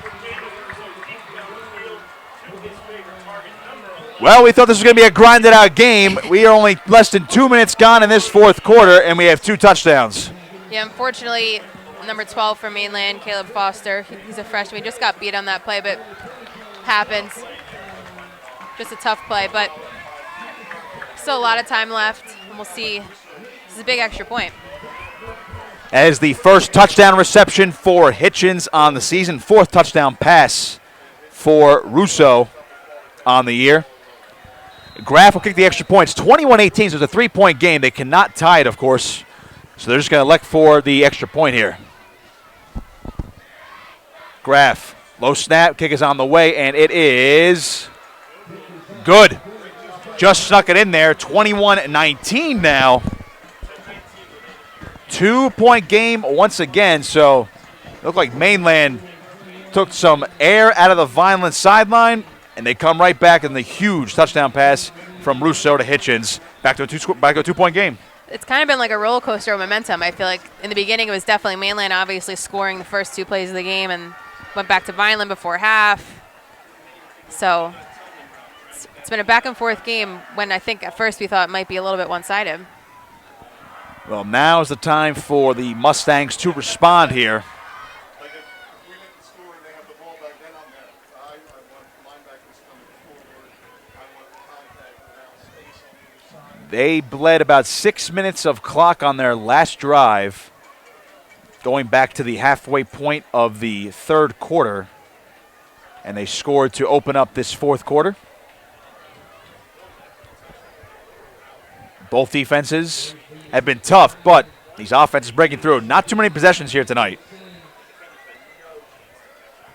Well, we thought this was going to be a grinded out game. We are only less than 2 minutes gone in this fourth quarter, and we have 2 touchdowns. Yeah, unfortunately, number 12 for Mainland, Caleb Foster, he's a freshman. He just got beat on that play, but happens. Just a tough play, but still a lot of time left, and we'll see. This is a big extra point. As the first touchdown reception for Hitchens on the season, 4th touchdown pass for Russo on the year. Graf will kick the extra points. 21-18, so it's a 3-point game. They cannot tie it, of course, so they're just going to elect for the extra point here. Graf, low snap, kick is on the way, and it is good. Just snuck it in there. 21-19 now. 2-point game once again, so it looked like Mainland took some air out of the Vineland sideline, and they come right back in the huge touchdown pass from Russo to Hitchens. Back to a 2-point game. It's kind of been like a roller coaster of momentum. I feel like in the beginning it was definitely Mainland obviously scoring the first 2 plays of the game and went back to Vineland before half. So it's been a back and forth game when I think at first we thought it might be a little bit one-sided. Well, now is the time for the Mustangs to respond here. They bled about 6 minutes of clock on their last drive, going back to the halfway point of the 3rd quarter, and they scored to open up this 4th quarter. Both defenses have been tough, but these offenses breaking through. Not too many possessions here tonight.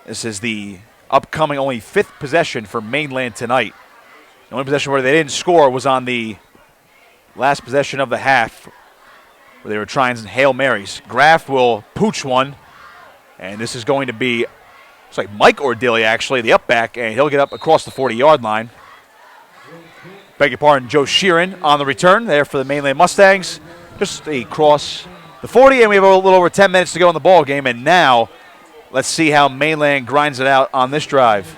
This is the upcoming only 5th possession for Mainland tonight. The only possession where they didn't score was on the last possession of the half, where they were trying some Hail Marys. Graf will pooch one, and this is going to be, it's like Mike Ordilli actually, the up back, and he'll get up across the 40-yard line. Beg your pardon, Joe Sheeran on the return there for the Mainland Mustangs. Just across the 40, and we have a little over 10 minutes to go in the ball game. And now, let's see how Mainland grinds it out on this drive.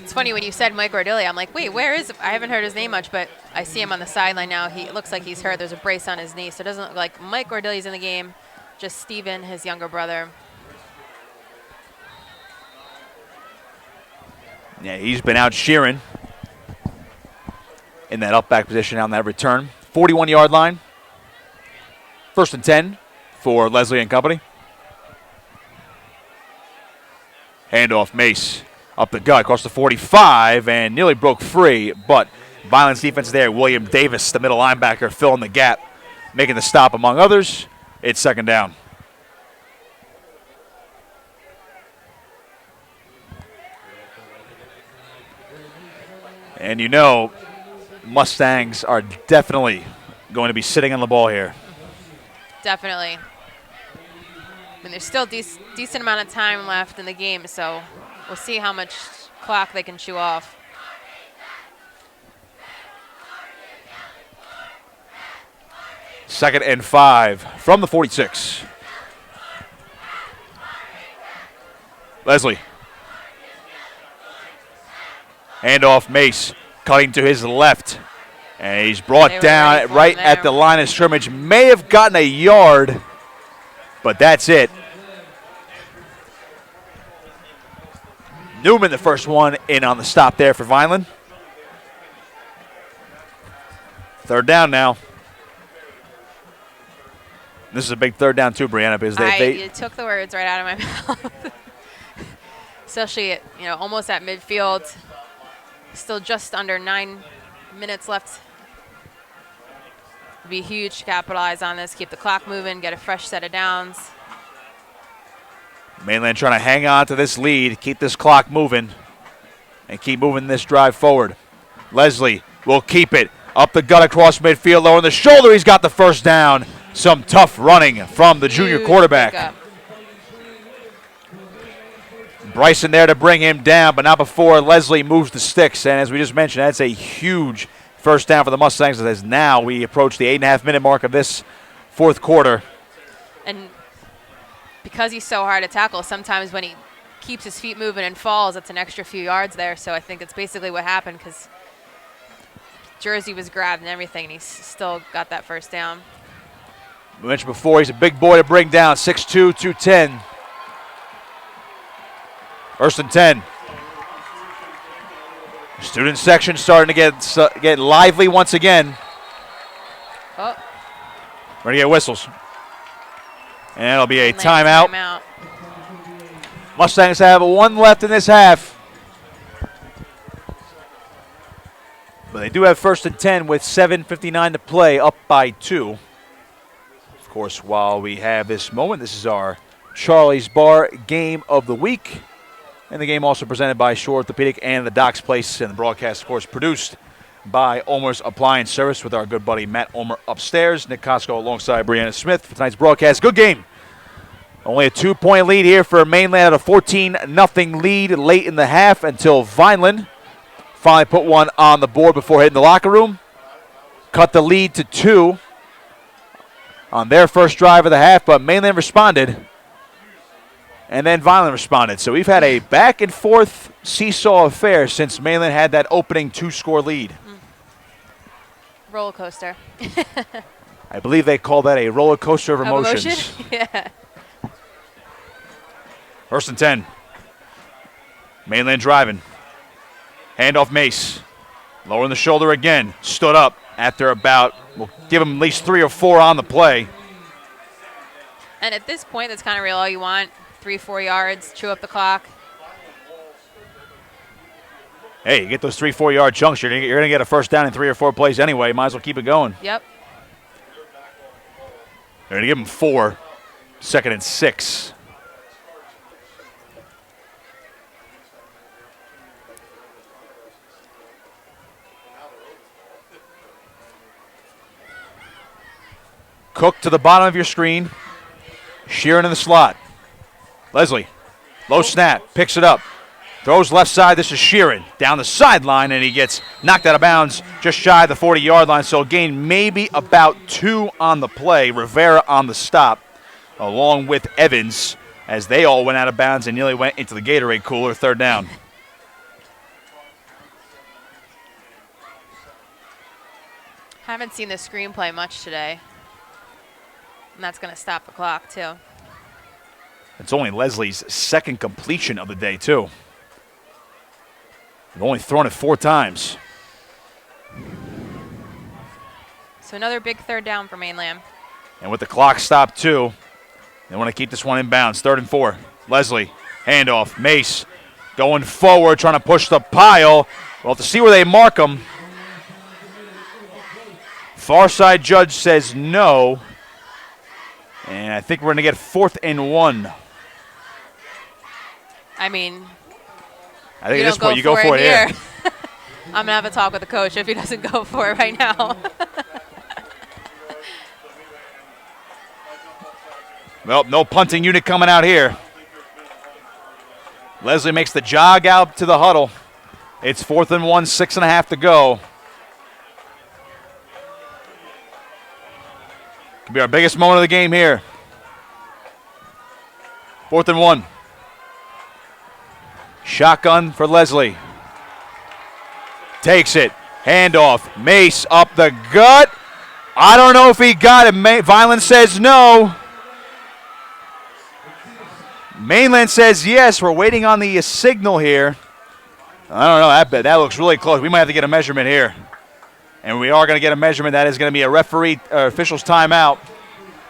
It's funny when you said Mike Ordilli, I'm like, wait, where is? I haven't heard his name much, but I see him on the sideline now. It looks like he's hurt. There's a brace on his knee, so it doesn't look like Mike Ordilli's in the game. Just Steven, his younger brother. Yeah, he's been out Sheeran in that up back position on that return. 41-yard line. 1st and 10 for Leslie and company. Handoff, Mace up the gut, across the 45, and nearly broke free, but Vineland's defense there. William Davis, the middle linebacker, filling the gap, making the stop among others. It's 2nd down. And you know, Mustangs are definitely going to be sitting on the ball here. Definitely. I mean, there's still decent amount of time left in the game, so we'll see how much clock they can chew off. Second and 5 from the 46. Leslie. Handoff, Mace cutting to his left. And he's brought down right at the line of scrimmage. May have gotten a yard, but that's it. Newman, the first one in on the stop there for Vineland. 3rd down now. This is a big 3rd down too, Brianna, because you took the words right out of my mouth. Especially at, almost at midfield. Still just under 9 minutes left. It'd be huge to capitalize on this, keep the clock moving, get a fresh set of downs. Mainland trying to hang on to this lead, keep this clock moving, and keep moving this drive forward. Leslie will keep it up the gut across midfield, low on the shoulder. He's got the 1st down. Some tough running from the junior quarterback. Pickup. Bryson there to bring him down, but not before Leslie moves the sticks. And as we just mentioned, that's a huge 1st down for the Mustangs, as now we approach the 8.5-minute mark of this 4th quarter. And because he's so hard to tackle, sometimes when he keeps his feet moving and falls, it's an extra few yards there. So I think it's basically what happened, because jersey was grabbed and everything, and he's still got that 1st down. We mentioned before, he's a big boy to bring down, 6'2", 210. 1st and 10. Student section starting to get lively once again. Oh. We're going to get whistles. And it'll be a timeout. Mustangs have one left in this half. But they do have 1st and 10 with 7:59 to play, up by 2. Of course, while we have this moment, this is our Charlie's Bar Game of the Week. And the game also presented by Shore Orthopedic and the Docks Place. And the broadcast, of course, produced by Omer's Appliance Service with our good buddy Matt Omer upstairs. Nick Costco alongside Brianna Smith for tonight's broadcast. Good game. Only a 2-point lead here for Mainland at a 14-0 lead late in the half until Vineland finally put one on the board before hitting the locker room. Cut the lead to 2 on their first drive of the half, but Mainland responded. And then Vineland responded. So we've had a back-and-forth seesaw affair since Mainland had that opening 2-score lead. Roller coaster. I believe they call that a roller coaster of emotions. Emotion? Yeah. 1st and 10. Mainland driving. Handoff Mace. Lowering the shoulder again. Stood up after about, we'll give him at least 3 or 4 on the play. And at this point, that's kind of real all you want. 3-4 yards, chew up the clock. Hey, you get those 3-4 yard chunks, you're going to get a first down in 3 or 4 plays anyway. Might as well keep it going. Yep. They're going to give him 4. 2nd and 6. Cook to the bottom of your screen. Sheeran in the slot. Leslie, low snap, picks it up. Throws left side. This is Sheeran down the sideline, and he gets knocked out of bounds just shy of the 40-yard line. So a gain maybe about 2 on the play. Rivera on the stop, along with Evans, as they all went out of bounds and nearly went into the Gatorade cooler. 3rd down. Haven't seen the screenplay much today. And that's going to stop the clock, too. It's only Leslie's 2nd completion of the day, too. They've only thrown it 4 times. So another big 3rd down for Mainland. And with the clock stopped, too, they want to keep this one in bounds. 3rd and 4. Leslie, handoff. Mace going forward, trying to push the pile. We'll have to see where they mark him. Far side judge says no. And I think we're going to get 4th and 1. I mean, I think at this point you go for it here. I'm going to have a talk with the coach if he doesn't go for it right now. Well, no punting unit coming out here. Leslie makes the jog out to the huddle. It's 4th and 1, 6.5 to go. Could be our biggest moment of the game here. 4th and 1. Shotgun for Leslie. Takes it. Handoff. Mace up the gut. I don't know if he got it. Vineland says no. Mainland says yes. We're waiting on the signal here. I don't know. That looks really close. We might have to get a measurement here. And we are going to get a measurement. That is going to be a referee official's timeout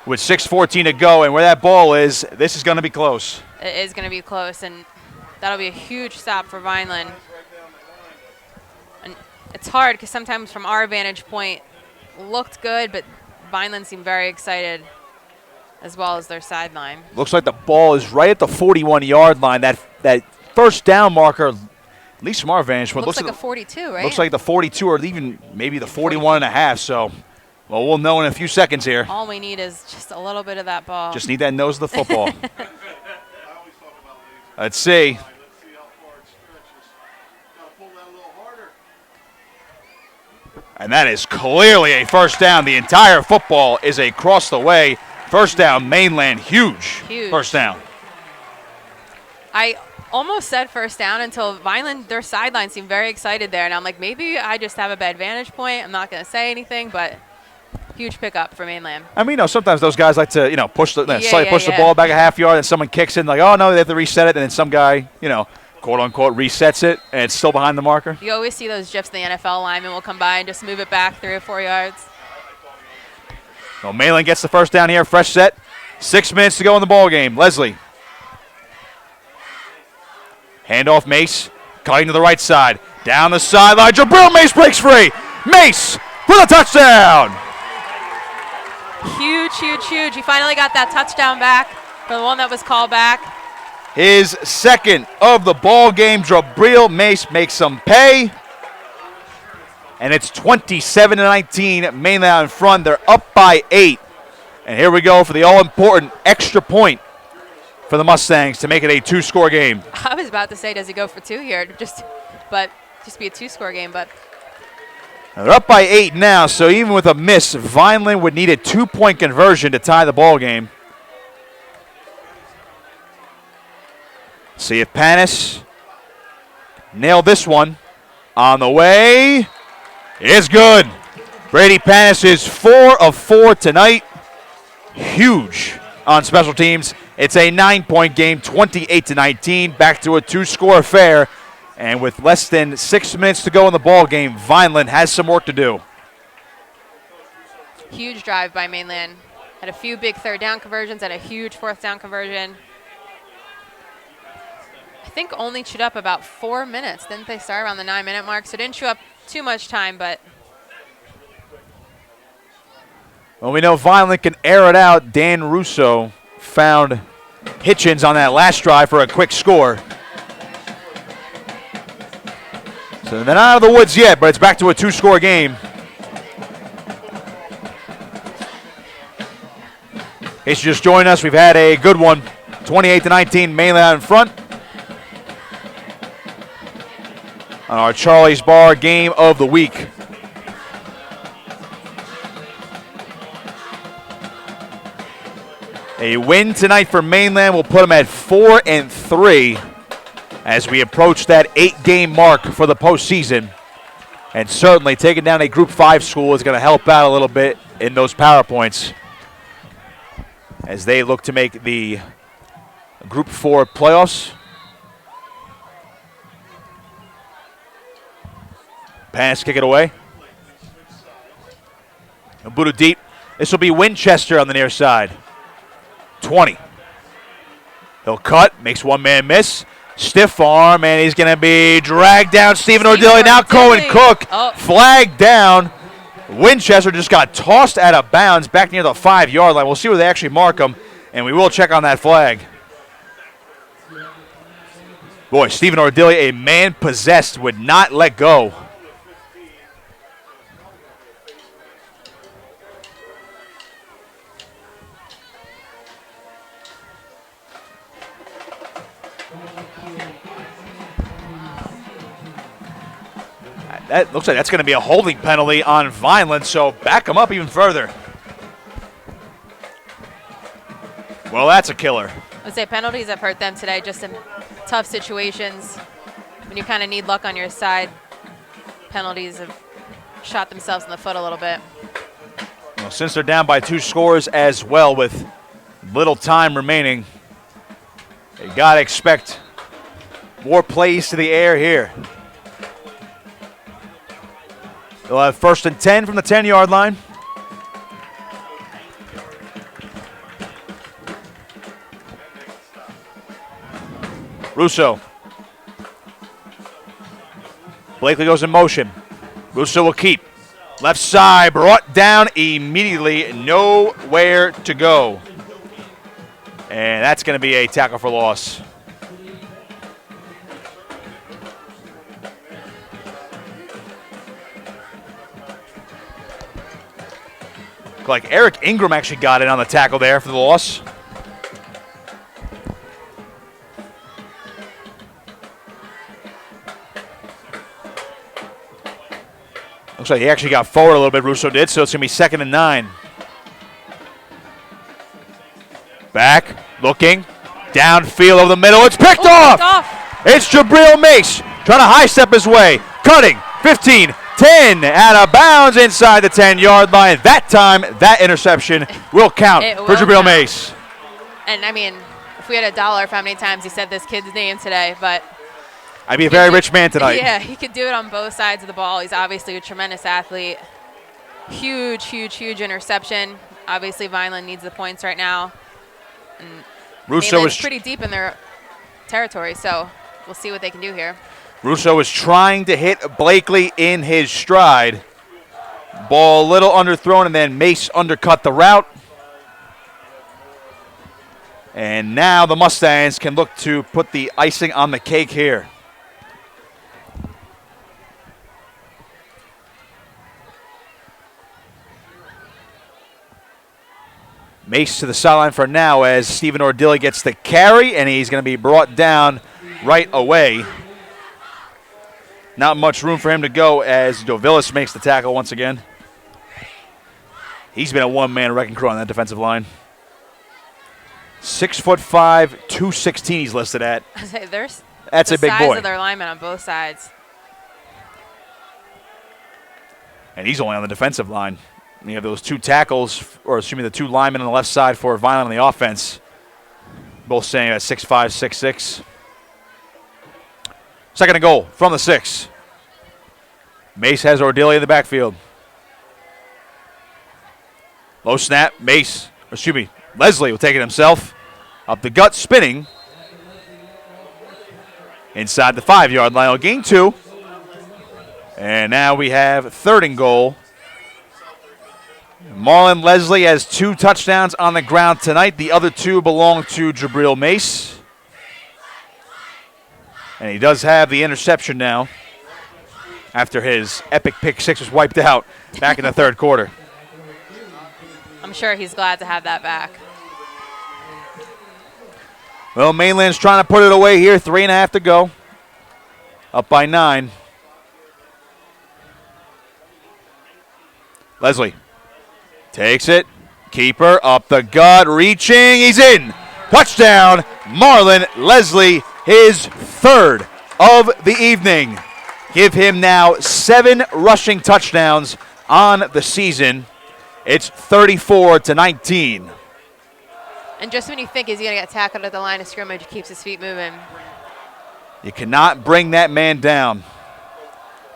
with 6:14 to go. And where that ball is, this is going to be close. It is going to be close, and that'll be a huge stop for Vineland. And it's hard because sometimes from our vantage point, looked good, but Vineland seemed very excited as well as their sideline. Looks like the ball is right at the 41-yard line. That first down marker, at least from our vantage point, looks like a 42, right? Looks like the 42 or even maybe the 41 and a half. So, well, we'll know in a few seconds here. All we need is just a little bit of that ball. Just need that nose of the football. Let's see. And that is clearly a first down. The entire football is across the way. First down, Mainland, huge. First down. I almost said first down until Vineland, their sideline seemed very excited there. And I'm like, maybe I just have a bad vantage point. I'm not going to say anything, but huge pickup for Mainland. I mean, sometimes those guys like to, push the ball back a half yard, and someone kicks in like, oh, no, they have to reset it. And then some guy, quote-unquote resets it, and it's still behind the marker. You always see those GIFs. The NFL lineman will come by and just move it back 3 or 4 yards. Well, Mainland gets the first down here. Fresh set. 6 minutes to go in the ball game. Leslie. Handoff Mace. Cutting to the right side. Down the sideline. Gabriel Mace breaks free. Mace for the touchdown. Huge, huge, huge. He finally got that touchdown back for the one that was called back. His second of the ball game. Gabriel Mace makes some pay. And it's 27-19. Mainland in front. They're up by 8. And here we go for the all-important extra point for the Mustangs to make it a 2-score game. I was about to say, does he go for 2 here? Just be a 2-score game, but. They're up by 8 now, so even with a miss, Vineland would need a 2-point conversion to tie the ball game. See if Panis nailed this one. On the way, it's good. Brady Panis is 4 of 4 tonight. Huge on special teams. It's a 9-point game, 28-19, back to a 2-score affair. And with less than 6 minutes to go in the ball game, Vineland has some work to do. Huge drive by Mainland. Had a few big 3rd down conversions and a huge 4th down conversion. I think only chewed up about 4 minutes. Didn't they start around the 9-minute mark? So didn't chew up too much time, but. Well, we know Vineland can air it out. Dan Russo found Hitchens on that last drive for a quick score. So they're not out of the woods yet, but it's back to a 2-score game. In case you just joined us, we've had a good one. 28-19, Mainland in front. On our Charlie's Bar game of the week. A win tonight for Mainland will put them at 4-3 as we approach that 8-game mark for the postseason. And certainly taking down a Group 5 school is going to help out a little bit in those power points as they look to make the Group 4 playoffs. Pass, kick it away. Buddha deep. This will be Winchester on the near side. 20. He'll cut, makes one man miss. Stiff arm, and he's going to be dragged down. Stephen Ordilli, now Cohen Cook, flagged down. Winchester just got tossed out of bounds back near the 5-yard line. We'll see where they actually mark him, and we will check on that flag. Boy, Stephen Ordilli, a man possessed, would not let go. That looks like that's going to be a holding penalty on Vineland, so back them up even further. Well, that's a killer. I'd say penalties have hurt them today, just in tough situations. When you kind of need luck on your side, penalties have shot themselves in the foot a little bit. Well, since they're down by 2 scores as well with little time remaining, you got to expect more plays to the air here. They'll have 1st and 10 from the 10-yard line. Russo. Blakely goes in motion. Russo will keep. Left side brought down immediately. Nowhere to go. And that's going to be a tackle for loss. Like Eric Ingram actually got in on the tackle there for the loss. Looks like he actually got forward a little bit, Russo did, so it's going to be 2nd and 9. Back, looking, downfield over the middle. It's picked off! It's Gabriel Mace trying to high step his way. Cutting, 15, 10, out of bounds inside the 10-yard line. That time, that interception will count for Gabriel Mace. And, I mean, if we had $1 for how many times he said this kid's name today, but I'd be a very rich man tonight. Yeah, he could do it on both sides of the ball. He's obviously a tremendous athlete. Huge, huge, huge interception. Obviously, Vineland needs the points right now. And Russo is pretty deep in their territory, so we'll see what they can do here. Russo is trying to hit Blakely in his stride. Ball a little underthrown, and then Mace undercut the route. And now the Mustangs can look to put the icing on the cake here. Mace to the sideline for now as Stephen Ordilli gets the carry, and he's going to be brought down right away. Not much room for him to go as Dovilis makes the tackle once again. He's been a one-man wrecking crew on that defensive line. 6'5", 216 he's listed at. That's a big boy. The size of their linemen on both sides. And he's only on the defensive line. You have those two tackles, or excuse me, the two linemen on the left side for Vineland on the offense. Both staying at 6'5", 6'6". Second and goal from the 6. Mace has Ordilli in the backfield. Low snap, Leslie will take it himself. Up the gut, spinning. Inside the 5-yard line, he'll gain 2. And now we have third and goal. Marlon Leslie has 2 touchdowns on the ground tonight. The other 2 belong to Gabriel Mace. And he does have the interception now after his epic pick 6 was wiped out back in the third quarter. I'm sure he's glad to have that back. Well, Mainland's trying to put it away here. 3.5 to go. Up by 9. Leslie takes it. Keeper up the gut. Reaching. He's in. Touchdown. Marlon Leslie, his 3rd of the evening. Give him now 7 rushing touchdowns on the season. It's 34-19. And just when you think he's going to get tackled at the line of scrimmage, he keeps his feet moving. You cannot bring that man down.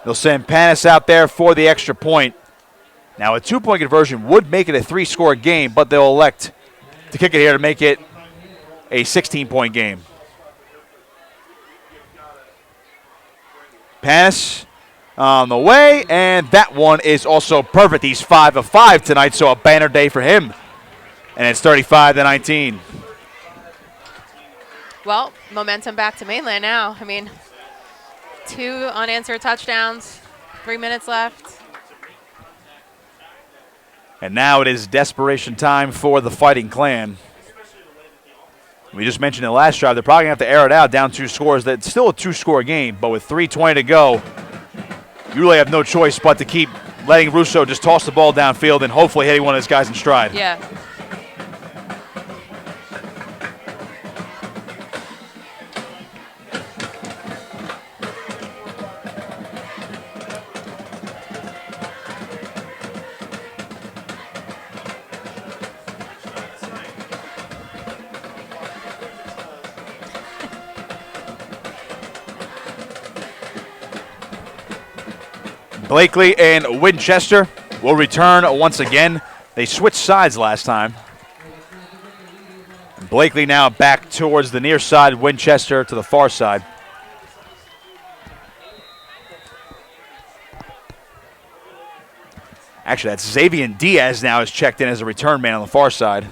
They'll send Panis out there for the extra point. Now, a 2-point conversion would make it a 3-score game, but they'll elect to kick it here to make it a 16-point game. Panis on the way, and that one is also perfect. He's 5 of 5 tonight, so a banner day for him. And it's 35-19. Well, momentum back to Mainland now. I mean, 2 unanswered touchdowns, 3 minutes left. And now it is desperation time for the Fighting Clan. We just mentioned in the last drive, they're probably going to have to air it out down 2 scores. That's still a 2-score game, but with 3:20 to go, you really have no choice but to keep letting Russo just toss the ball downfield and hopefully hitting one of his guys in stride. Yeah. Blakely and Winchester will return once again. They switched sides last time. Blakely now back towards the near side, Winchester to the far side. Actually, that's Xavier Diaz now is checked in as a return man on the far side.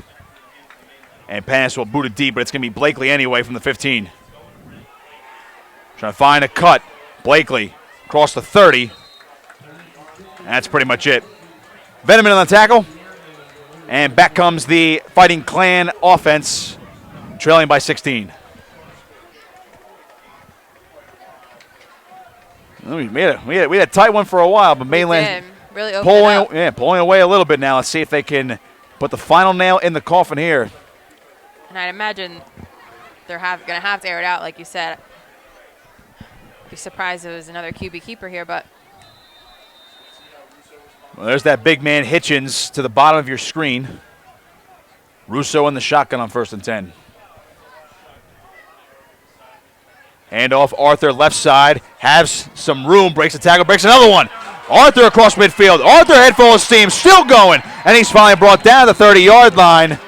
And Panis will boot it deep, but it's going to be Blakely anyway from the 15. Trying to find a cut. Blakely across the 30. That's pretty much it. Veneman on the tackle. And back comes the Fighting Clan offense, trailing by 16. We had a tight one for a while, but Mainland really pulling away a little bit now. Let's see if they can put the final nail in the coffin here. And I'd imagine they're going to have to air it out, like you said. Be surprised if it was another QB keeper here, but. Well, there's that big man Hitchens to the bottom of your screen. Russo in the shotgun on 1st and 10. Hand off Arthur left side. Has some room. Breaks the tackle. Breaks another one. Arthur across midfield. Arthur head full of steam. Still going. And he's finally brought down the 30-yard line.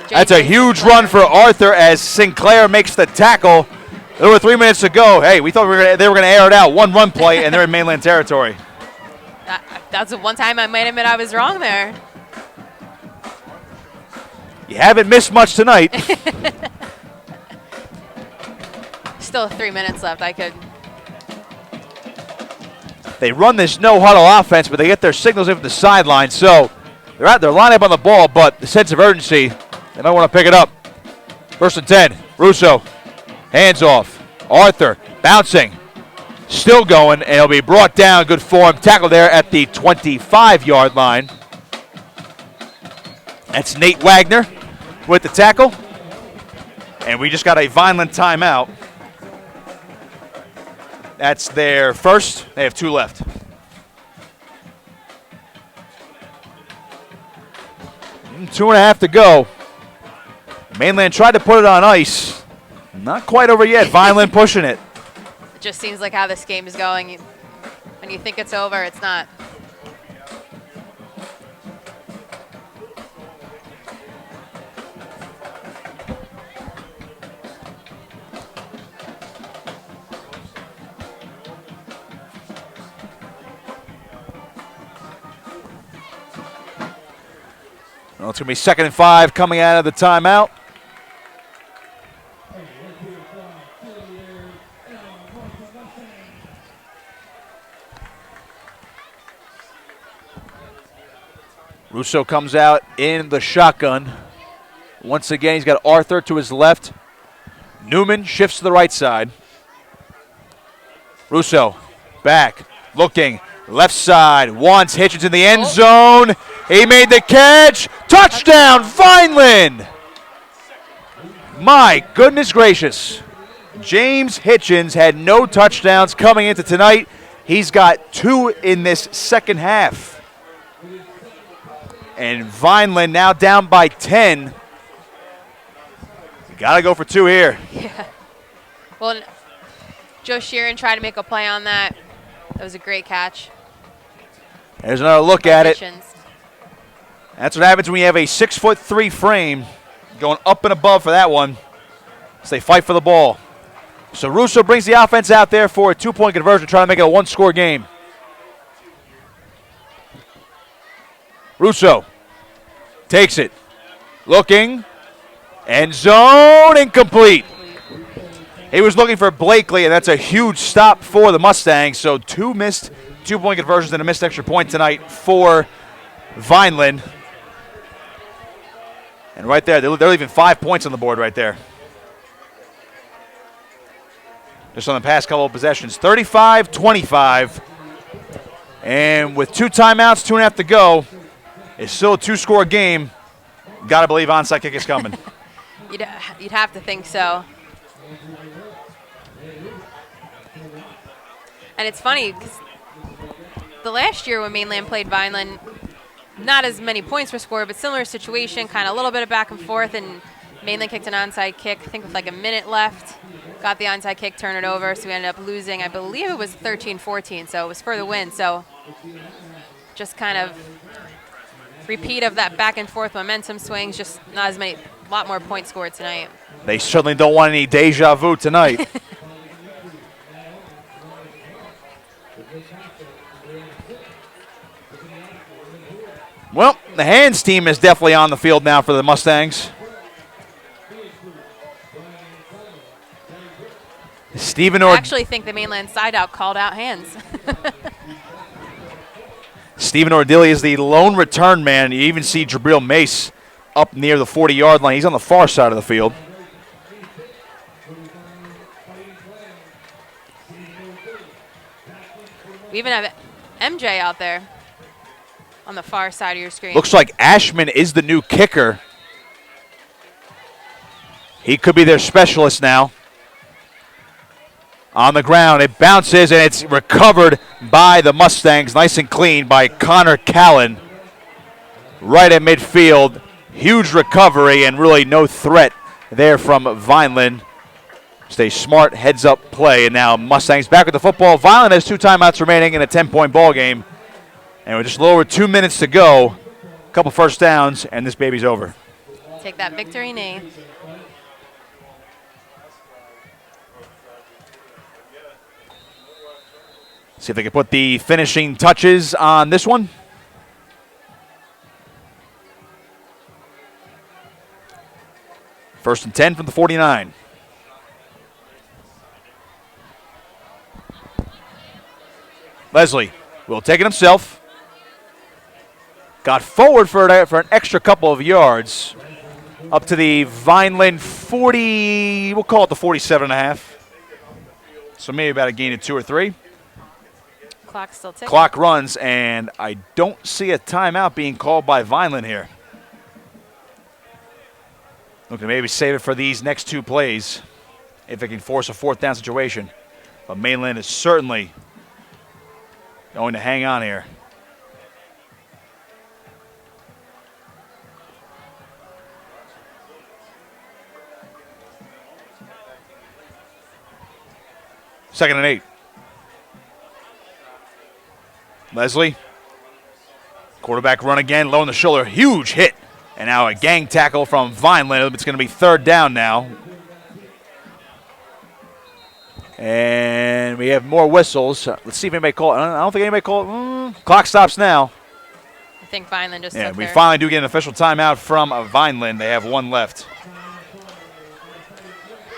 That's a huge run for Arthur as Sinclair makes the tackle. There were 3 minutes to go. Hey, we thought they were going to air it out. One run play, and they're in mainland territory. That's the one time I might admit I was wrong there. You haven't missed much tonight. Still 3 minutes left. I could. They run this no-huddle offense, but they get their signals in from the sideline. So they're out there, line up on the ball, but the sense of urgency, they might want to pick it up. 1st and 10. Russo. Hands off. Arthur bouncing. Still going, and he'll be brought down. Good form. Tackle there at the 25-yard line. That's Nate Wagner with the tackle. And we just got a Vineland timeout. That's their first. They have 2 left. And 2.5 to go. Mainland tried to put it on ice. Not quite over yet. Vineland pushing it. It just seems like how this game is going. When you think it's over, it's not. Well, it's going to be 2nd and 5 coming out of the timeout. Russo comes out in the shotgun. Once again, he's got Arthur to his left. Newman shifts to the right side. Russo back, looking, left side, wants Hitchens in the end zone. He made the catch. Touchdown, Vineland! My goodness gracious. James Hitchens had no touchdowns coming into tonight. He's got 2 in this second half. And Vineland now down by 10. You got to go for 2 here. Yeah. Well, Joe Sheeran tried to make a play on that. That was a great catch. There's another look at it. That's what happens when you have a 6'3" frame going up and above for that one. As they fight for the ball. So Russo brings the offense out there for a 2-point conversion, trying to make it a 1-score game. Russo takes it. Looking. End zone. Incomplete. He was looking for Blakely, and that's a huge stop for the Mustangs. So 2 missed 2-point conversions and a missed extra point tonight for Vineland. And right there, they're leaving 5 points on the board right there. Just on the past couple of possessions. 35-25. And with 2 timeouts, 2.5 to go, it's still a 2-score game. Got to believe onside kick is coming. You'd have to think so. And it's funny because the last year when Mainland played Vineland, not as many points were scored, but similar situation, kind of a little bit of back and forth, and Mainland kicked an onside kick, I think with like a minute left. Got the onside kick, turn it over, so we ended up losing. I believe it was 13-14, so it was for the win. So just kind of repeat of that back and forth momentum swings, just not as many, a lot more points scored tonight. They certainly don't want any deja vu tonight. Well, the hands team is definitely on the field now for the Mustangs. I actually think the Mainland side out called out hands. Stephen Ordilli is the lone return man. You even see Gabriel Mace up near the 40-yard line. He's on the far side of the field. We even have MJ out there on the far side of your screen. Looks like Ashman is the new kicker. He could be their specialist now. On the ground, it bounces, and it's recovered by the Mustangs. Nice and clean by Connor Callan. Right at midfield. Huge recovery, and really no threat there from Vineland. Stay smart, heads up play. And now Mustangs back with the football. Vineland has 2 timeouts remaining in a 10-point ball game. And we're just a little over 2 minutes to go. A couple first downs, and this baby's over. Take that victory knee. See if they can put the finishing touches on this one. First and 10 from the 49. Leslie will take it himself. Got forward for an extra couple of yards. Up to the Vineland 40, we'll call it the 47.5. So maybe about a gain of 2 or 3. Clock's still ticking. Clock runs, and I don't see a timeout being called by Vineland here. Looking to maybe save it for these next 2 plays if it can force a 4th down situation. But Mainland is certainly going to hang on here. Second and 8. Leslie. Quarterback run again, low on the shoulder. Huge hit. And now a gang tackle from Vineland. It's going to be 3rd down now. And we have more whistles. Let's see if anybody call it. I don't think anybody call it. Clock stops now. I think Vineland just Yeah, took we their- finally do get an official timeout from Vineland. They have 1 left.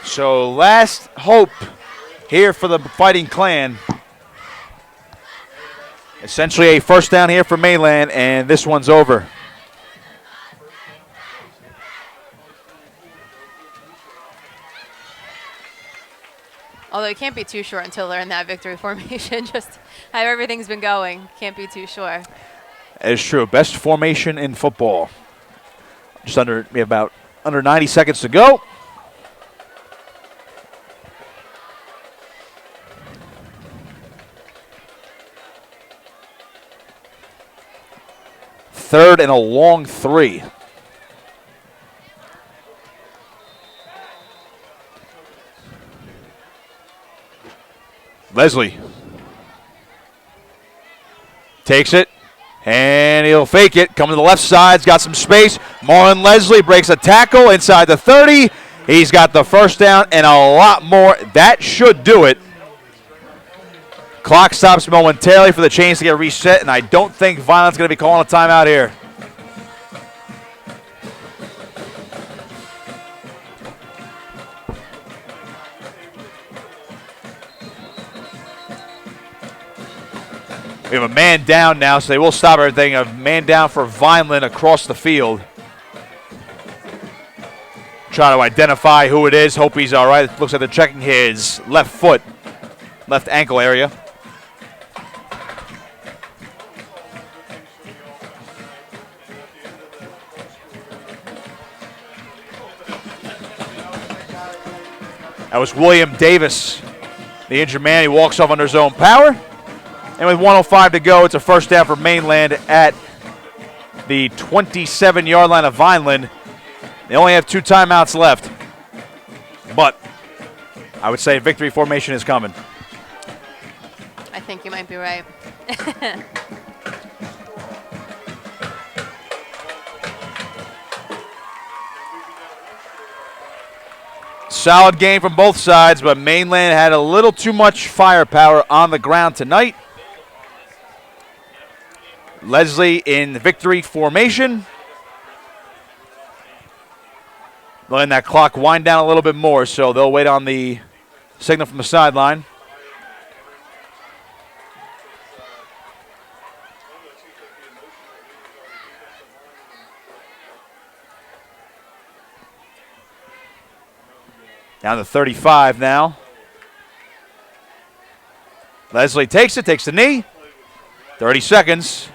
So last hope here for the Fighting Clan. Essentially a first down here for Mainland, and this one's over. Although it can't be too short until they're in that victory formation. Just how everything's been going. Can't be too sure. That is true. Best formation in football. We have about under 90 seconds to go. Third and a long 3. Leslie takes it, and he'll fake it. Coming to the left side, he's got some space. Marlon Leslie breaks a tackle inside the 30. He's got the first down and a lot more. That should do it. Clock stops momentarily for the chains to get reset, and I don't think Vineland's going to be calling a timeout here. We have a man down now, so they will stop everything. A man down for Vineland across the field. Try to identify who it is. Hope he's all right. Looks like they're checking his left foot, left ankle area. That was William Davis, the injured man. He walks off under his own power. And with 1:05 to go, it's a first down for Mainland at the 27-yard line of Vineland. They only have 2 timeouts left. But I would say victory formation is coming. I think you might be right. Solid game from both sides, but Mainland had a little too much firepower on the ground tonight. Leslie in victory formation. Letting that clock wind down a little bit more, so they'll wait on the signal from the sideline. Down to 35 now. Leslie takes it, takes the knee. 30 seconds.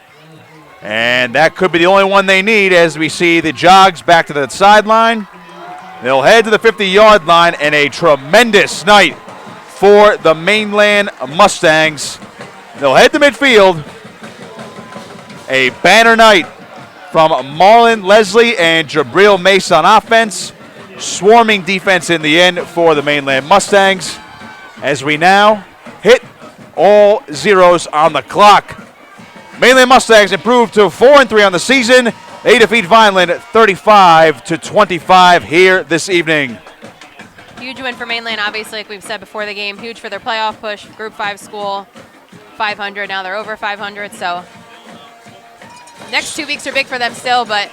And that could be the only one they need as we see the jogs back to the sideline. They'll head to the 50-yard line, and a tremendous night for the Mainland Mustangs. They'll head to midfield. A banner night from Marlon Leslie and Gabriel Mace on offense. swarming defense in the end for the Mainland Mustangs as we now hit all zeros on the clock. Mainland Mustangs improved to 4-3 on the season. They defeat Vineland 35-25 here this evening. Huge win for Mainland, obviously, like we've said before the game. Huge for their playoff push. Group 5 school, 500. Now they're over 500, so next 2 weeks are big for them still, but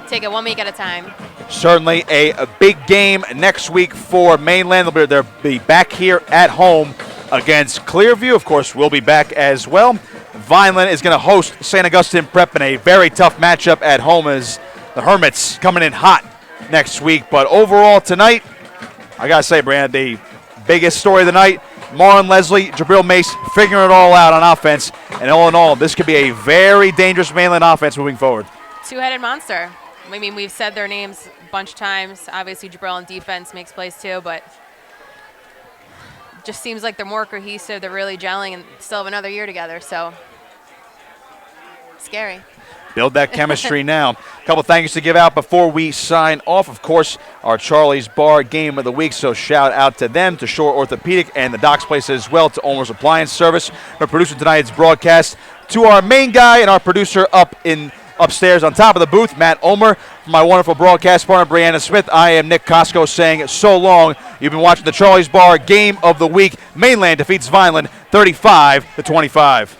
take it 1 week at a time. Certainly a big game next week for Mainland. They'll be back here at home against Clearview. Of course, we'll be back as well. Vineland is going to host St. Augustine Prep in a very tough matchup at home as the Hermits coming in hot next week. But overall tonight, I got to say, Brianna, the biggest story of the night, Marlon Leslie, Gabriel Mace figuring it all out on offense. And all in all, this could be a very dangerous Mainland offense moving forward. Two-headed monster. I mean, we've said their names a bunch of times. Obviously, Gabriel on defense makes plays too, but just seems like they're more cohesive. They're really gelling and still have another year together, so scary. Build that chemistry now. A couple thank yous to give out before we sign off. Of course, our Charlie's Bar Game of the Week, so shout out to them, to Shore Orthopedic and the Docks Place as well, to Omer's Appliance Service for producing tonight's broadcast, to our main guy and our producer upstairs on top of the booth, Matt Omer. For my wonderful broadcast partner, Brianna Smith, I am Nick Costco saying so long. You've been watching the Charlie's Bar Game of the Week. Mainland defeats Vineland 35-25.